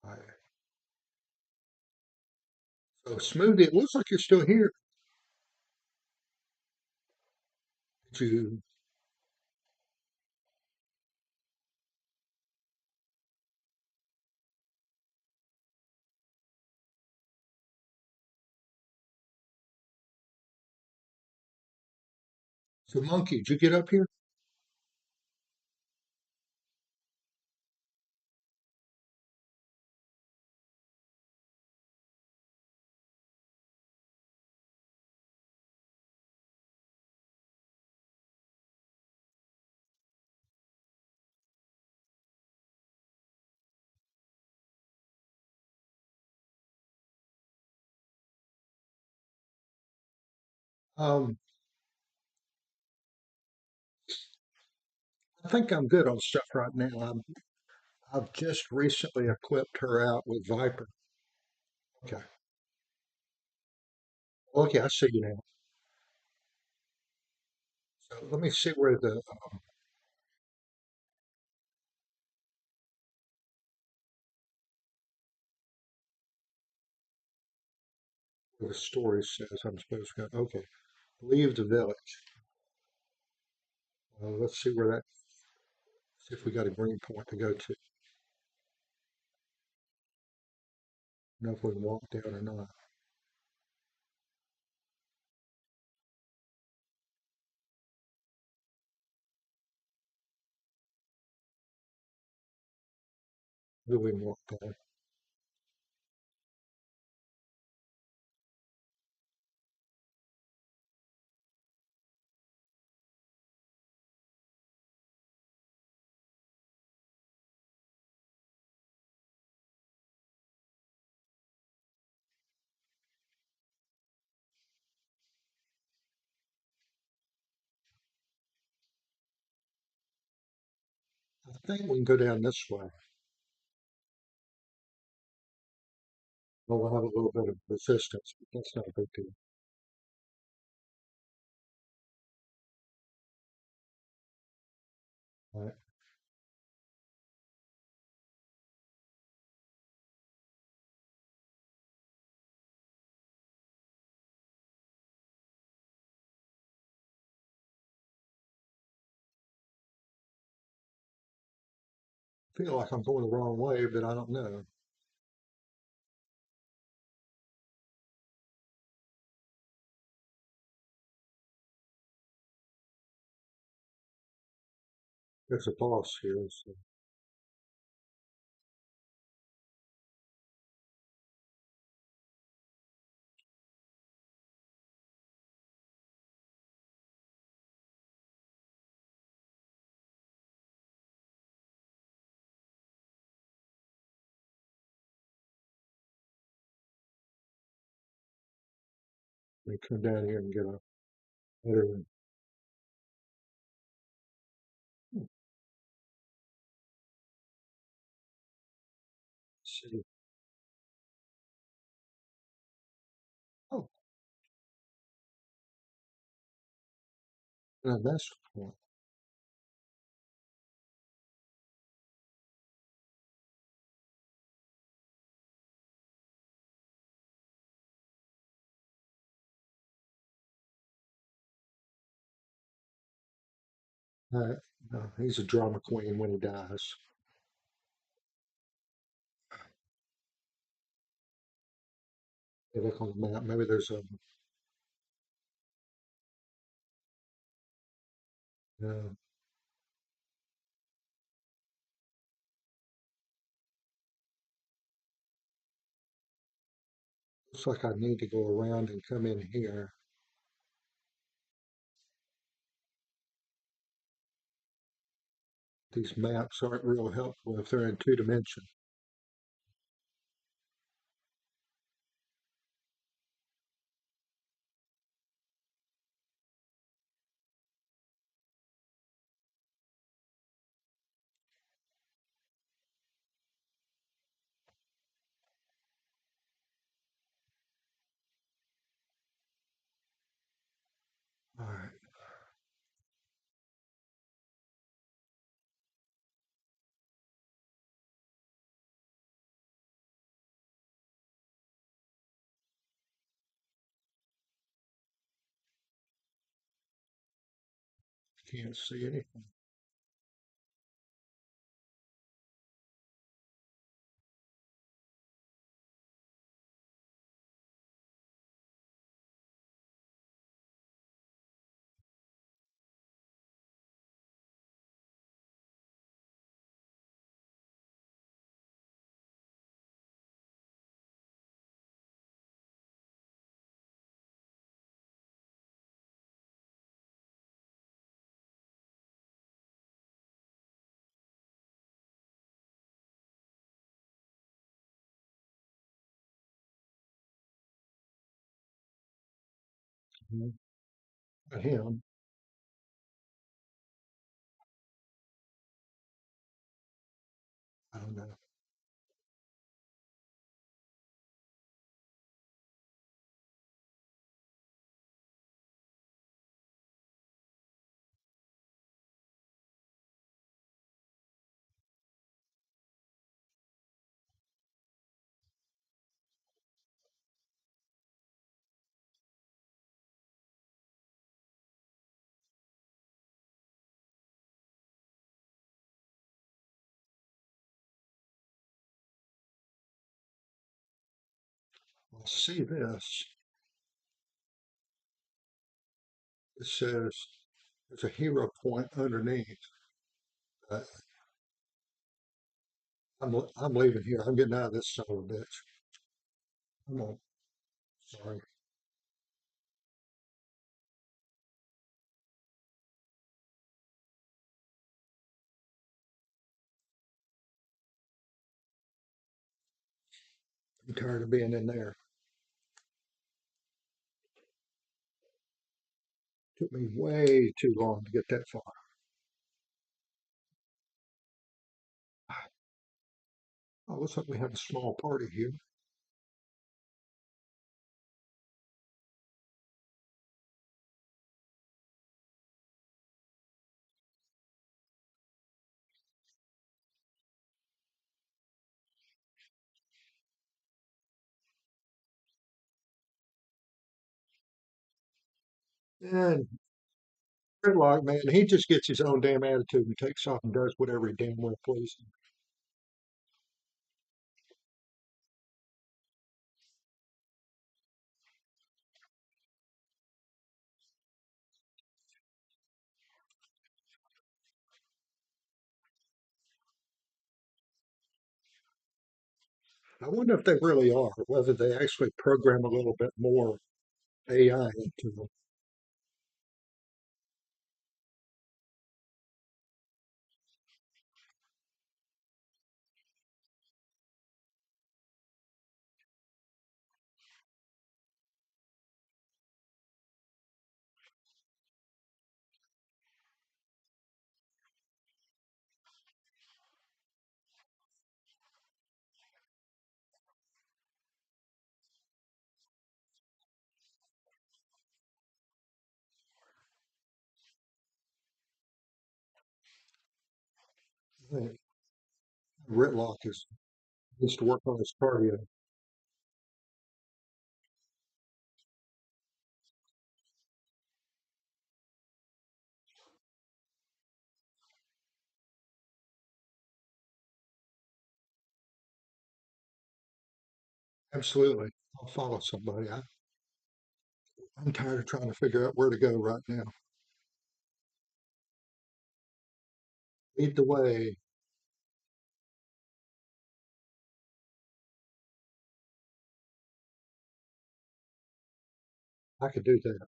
all right. So Smoothie, it looks like you're still here. Did you so Monkey, did you get up here? Um, I think I'm good on stuff right now. I've just recently equipped her out with Viper. Okay. Okay, I see you now. So let me see where the story says I'm supposed to go. Okay. Leave the village. Let's see where that, see if we got a green point to go to. Know if we can walk down or not. Do we can walk down? I think we can go down this way. We'll have a little bit of resistance, but that's not a big deal. All right. I feel like I'm going the wrong way, but I don't know. There's a boss here, so we come down here and get a better see. Oh, that's cool. Uh, he's a drama queen when he dies. You look on the map, maybe there's a uh, looks like I need to go around and come in here. These maps aren't real helpful if they're in 2 dimension. All right, can't see anything. Mhm. Not him. I don't know. I'll see this. It says there's a hero point underneath. Uh, I'm leaving here. I'm getting out of this son of a bitch. I'm on. Sorry. I'm tired of being in there. Took me way too long to get that far. Oh, looks like we have a small party here. And Gridlock, man, he just gets his own damn attitude and takes off and does whatever he damn well pleases. I wonder if they really are, whether they actually program a little bit more AI into them. I think Gridlock is needs to work on his cardio. Absolutely. I'll follow somebody. I'm tired of trying to figure out where to go right now. Lead the way. I could do that.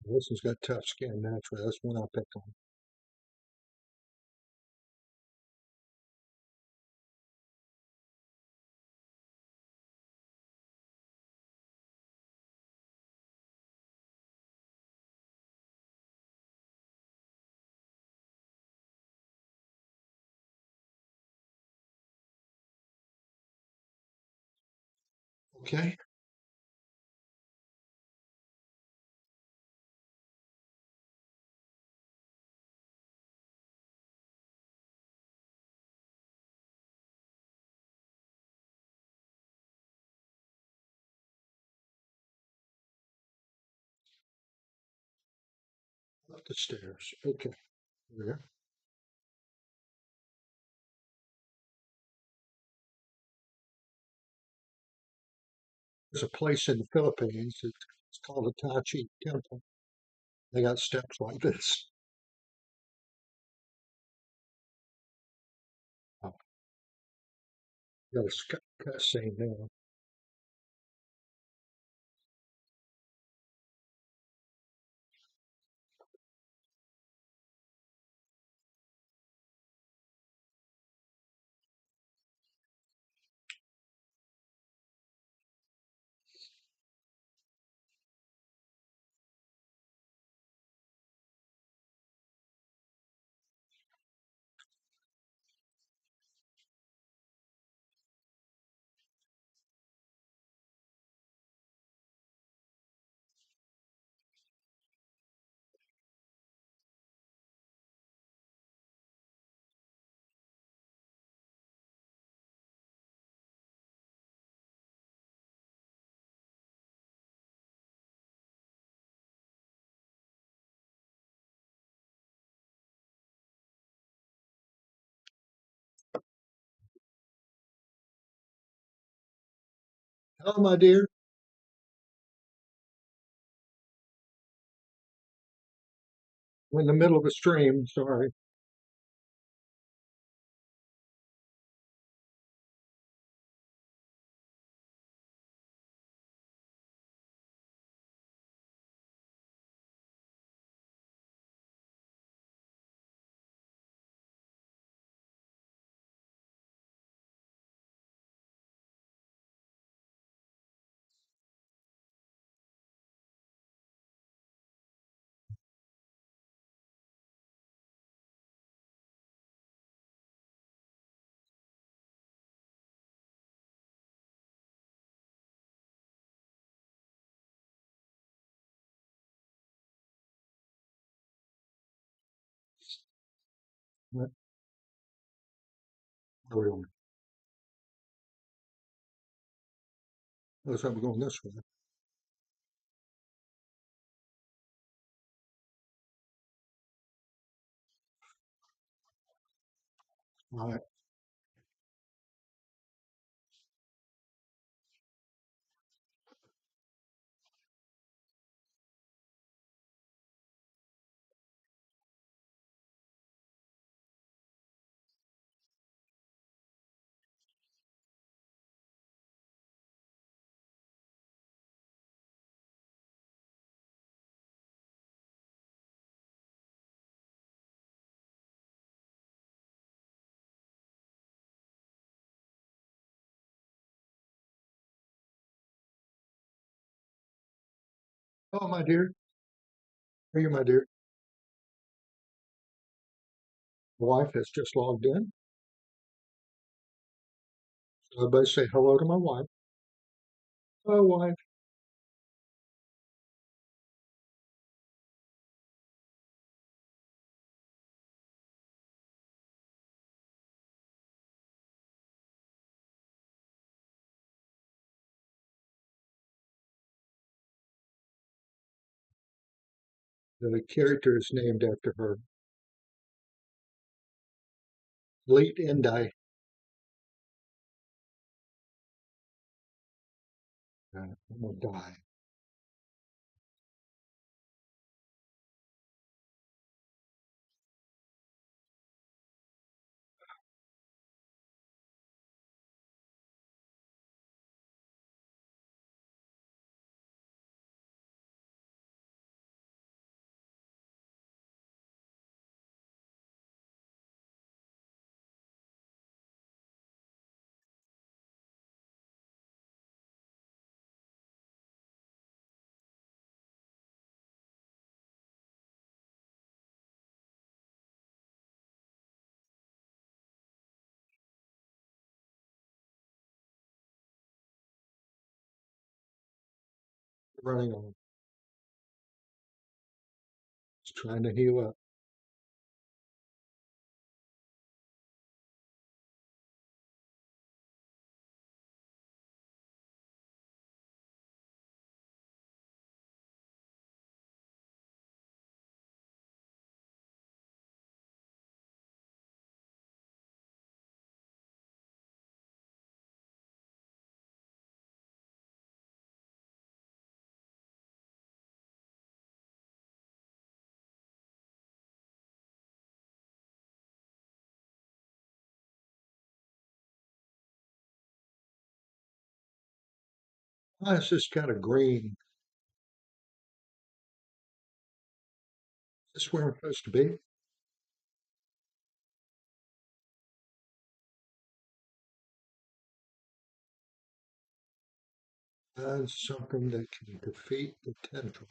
This one's got tough skin naturally. That's one I pick on. Okay. Up the stairs. Okay. There. There's a place in the Philippines. It's called the Tai Chi Temple. They got steps like this. Oh, got a cut scene now. Hello, my dear. I'm in the middle of a stream. Sorry. Where are we going? Looks like we're going this way. All right. Oh, my dear. Are you, my dear? The wife has just logged in. So everybody say hello to my wife. Hello, wife. The character is named after her. Late Indi. I'm gonna die. Running on. Just trying to heal up. Oh, it's just kind of green. Is this where I'm supposed to be? Find something that can defeat the tendrils.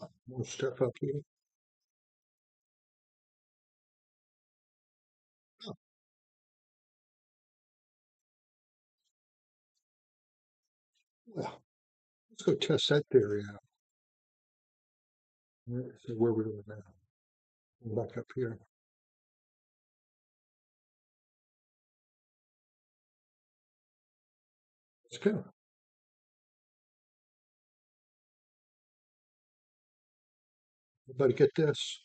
Oh, more stuff up here. Oh, well, Let's go test that theory out. Let's see where we are now. Back up here. Let's go. Everybody get this?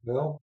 Well,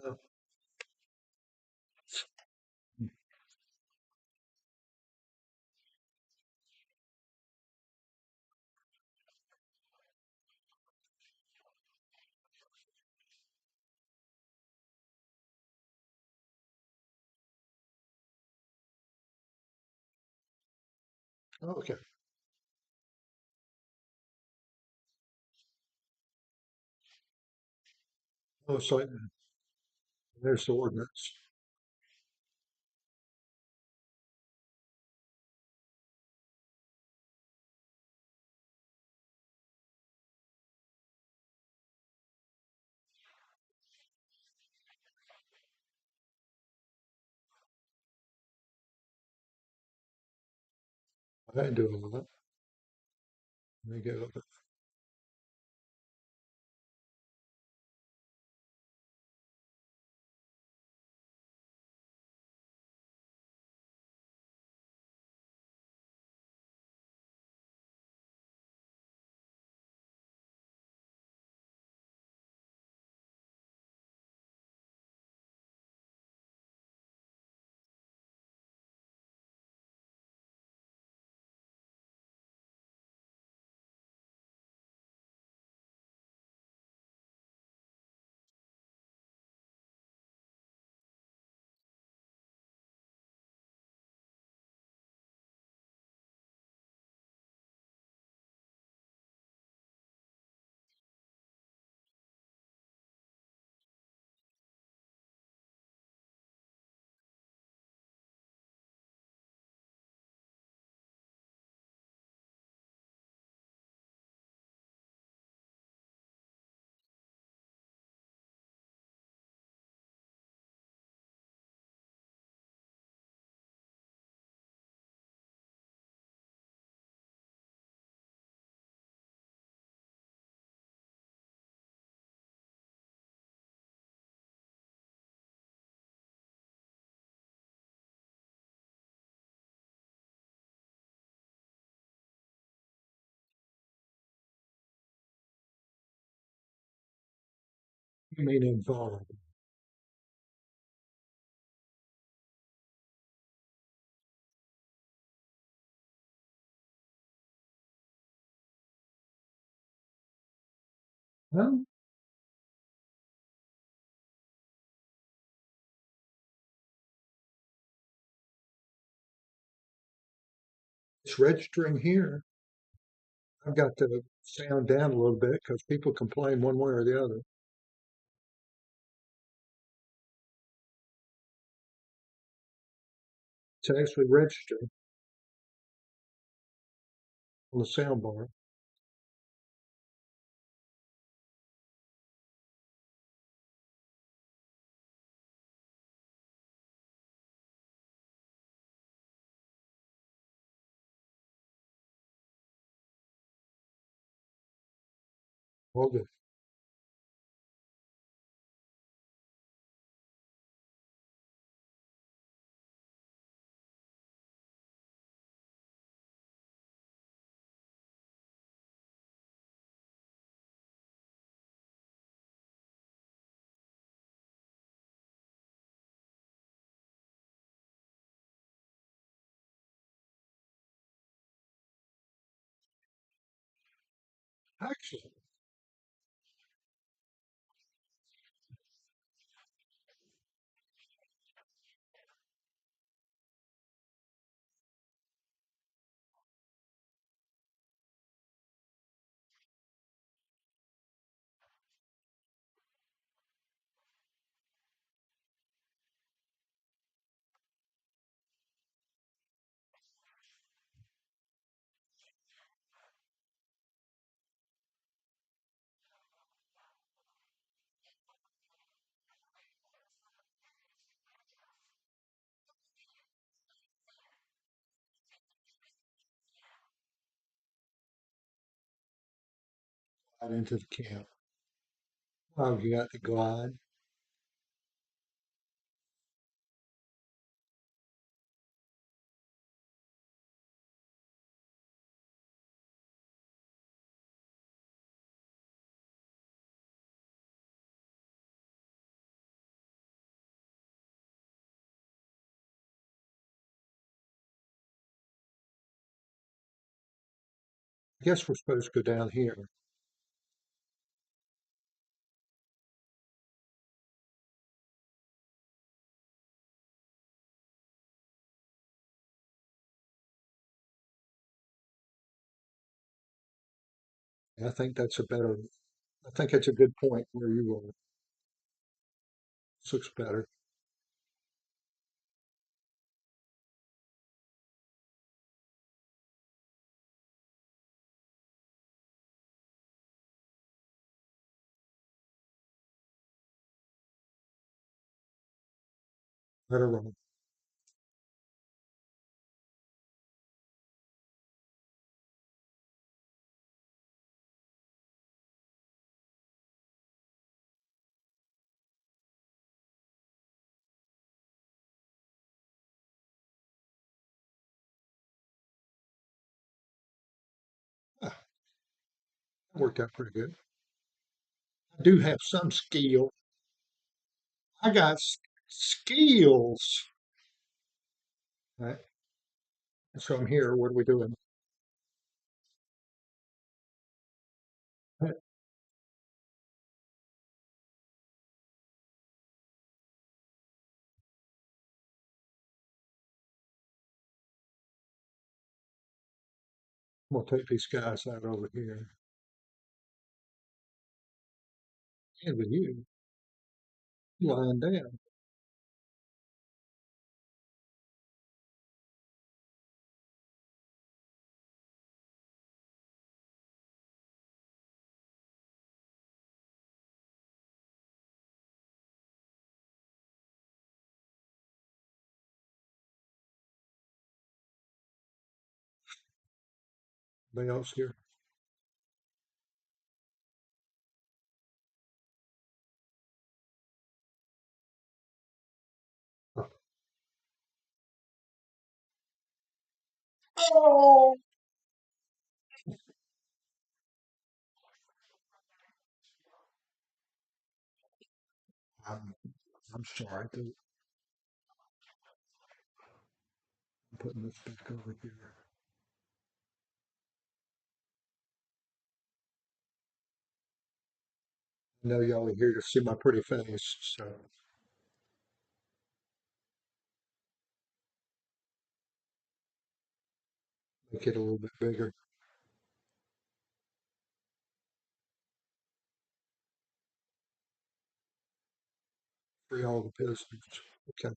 uh, okay. Oh, so there's the ordinance. I didn't do all that. Let me go. I mean involved. Well, it's registering here. I've got the sound down a little bit because people complain one way or the other. It's actually registering on the sound bar. All good. Excellent. Right into the camp. Oh, you got the glide. I guess we're supposed to go down here. I think that's a better, I think it's a good point where you are. This looks better. Better wrong. Ah, that worked out pretty good. I do have some skill. I got skills. Right. So I'm here. What are we doing? I'm gonna take these guys out over here. And with you lying down. Anybody else here? Oh, I'm sorry, I'm putting this back over here. I know y'all are here to see my pretty face, so make it a little bit bigger for y'all the business. Okay.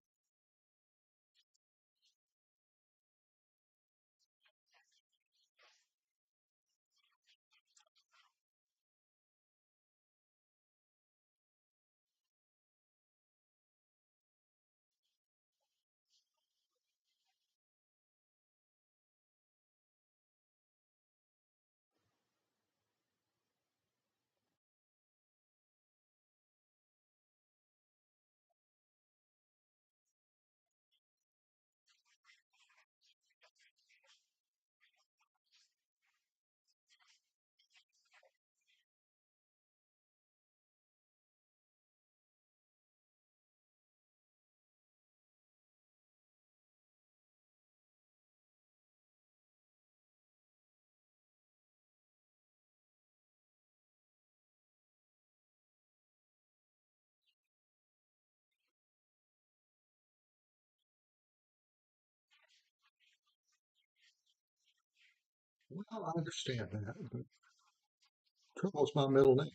Well, I understand that, but Troll's my middle name.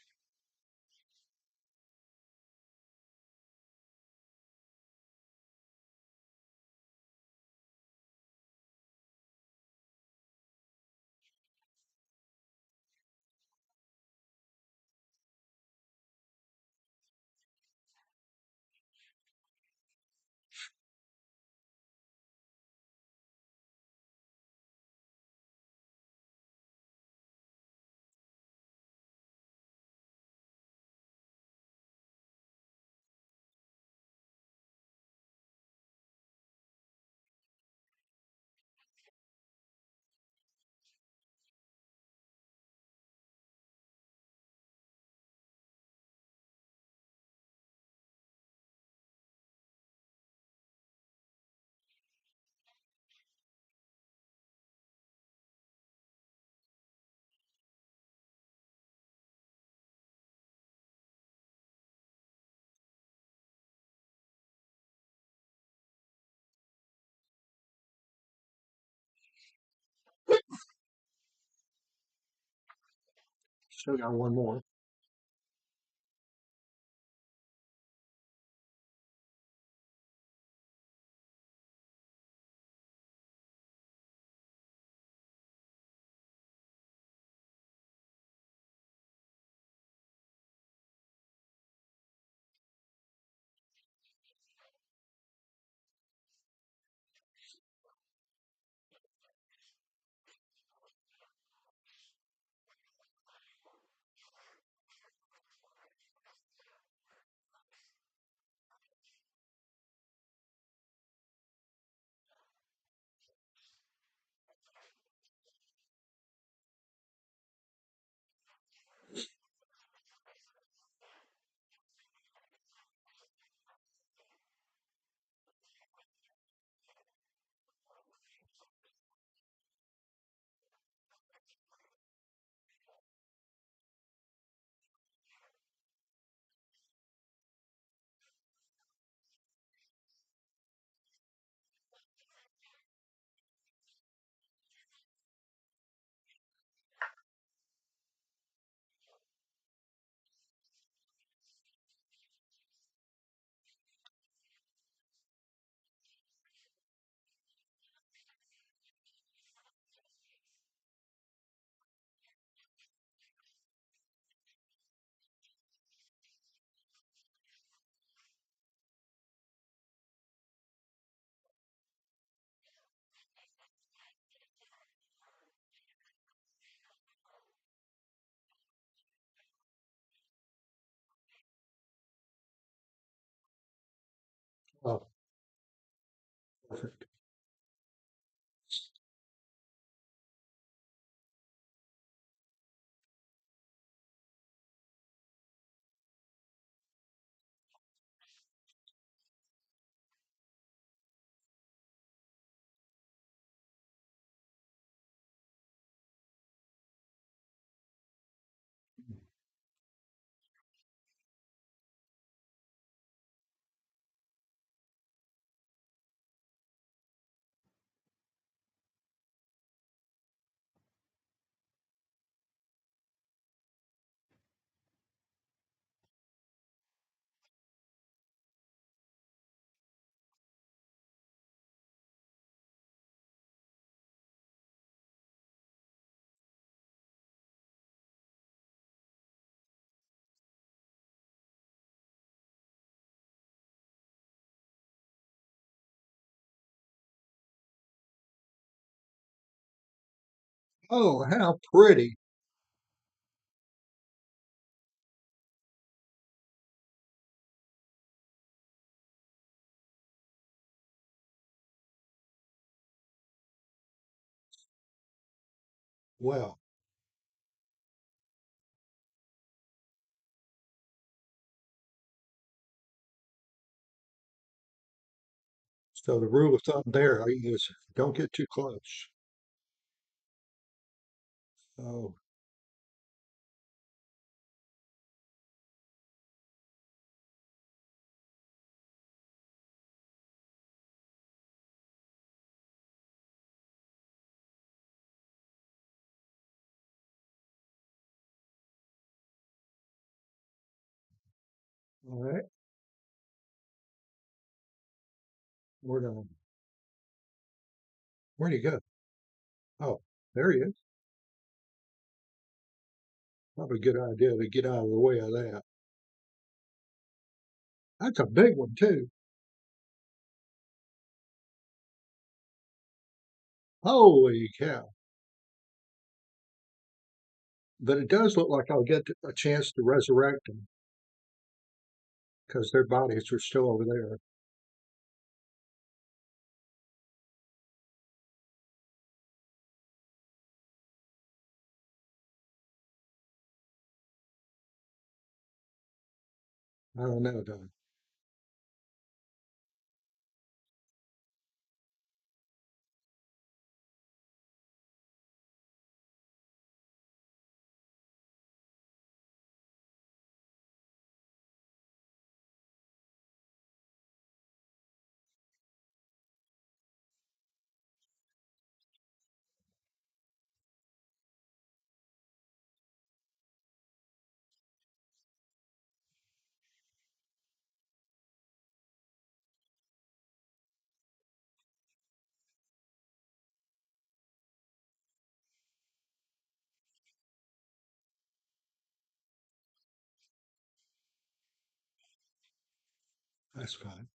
Still got one more. Oh, perfect. Oh, how pretty. Well, so the rule of thumb there is don't get too close. Oh, all right. We're done. Where'd he go? Oh, there he is. Probably a good idea to get out of the way of that. That's a big one too. Holy cow. But it does look like I'll get a chance to resurrect them because their bodies are still over there. I don't know, though. That's fine.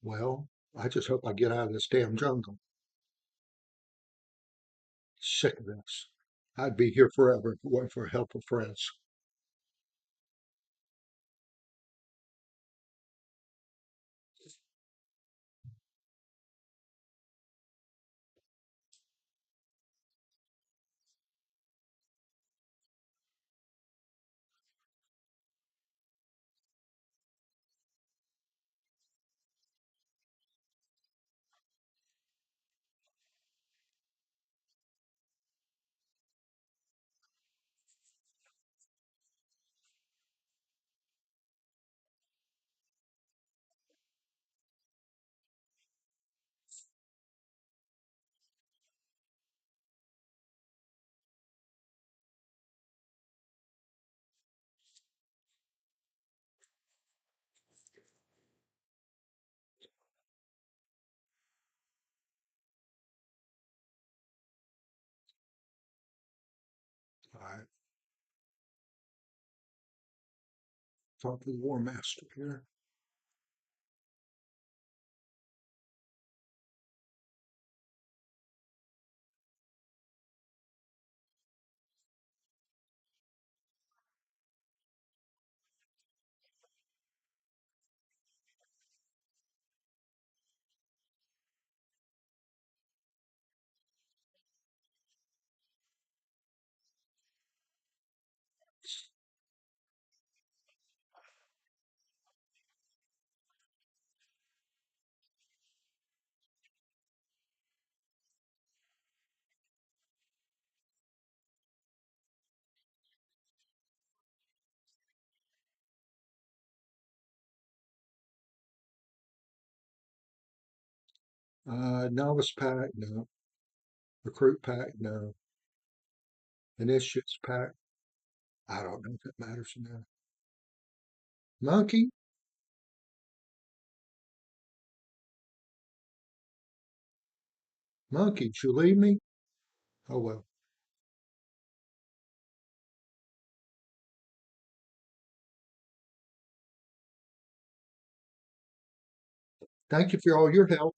Well, I just hope I get out of this damn jungle. Sick of this. I'd be here forever if it weren't for help of friends. All right. Talk to the War Master here. Novice pack, no. Recruit pack, no. Initiates pack, I don't know if it matters now. Monkey, Monkey, did you leave me? Oh well. Thank you for all your help.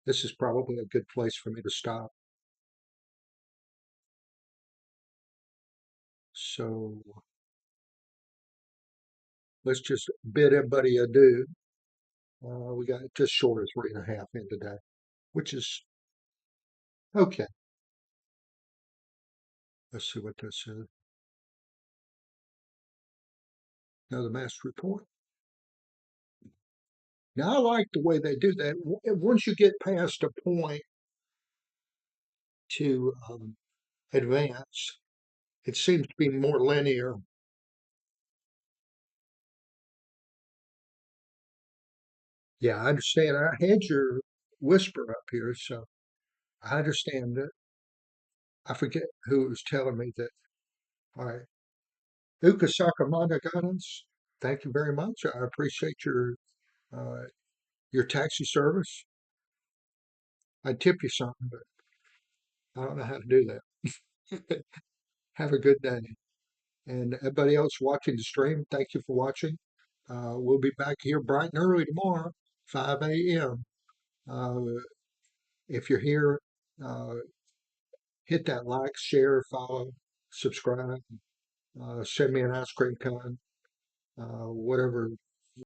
This is probably a good place for me to stop. So let's just bid everybody adieu. We got just short of 3.5 in today, which is okay. Let's see what this is. Another master report. Now, I like the way they do that. Once you get past a point to advance, it seems to be more linear. Yeah, I understand. I had your whisper up here, so I understand it. I forget who was telling me that. All right. Uka Sakamana guidance. Thank you very much. I appreciate uh, your taxi service. I'd tip you something, but I don't know how to do that. Have a good day. And everybody else watching the stream, thank you for watching. We'll be back here bright and early tomorrow, 5 a.m. Uh, if you're here, uh, hit that like, share, follow, subscribe, send me an ice cream cone, whatever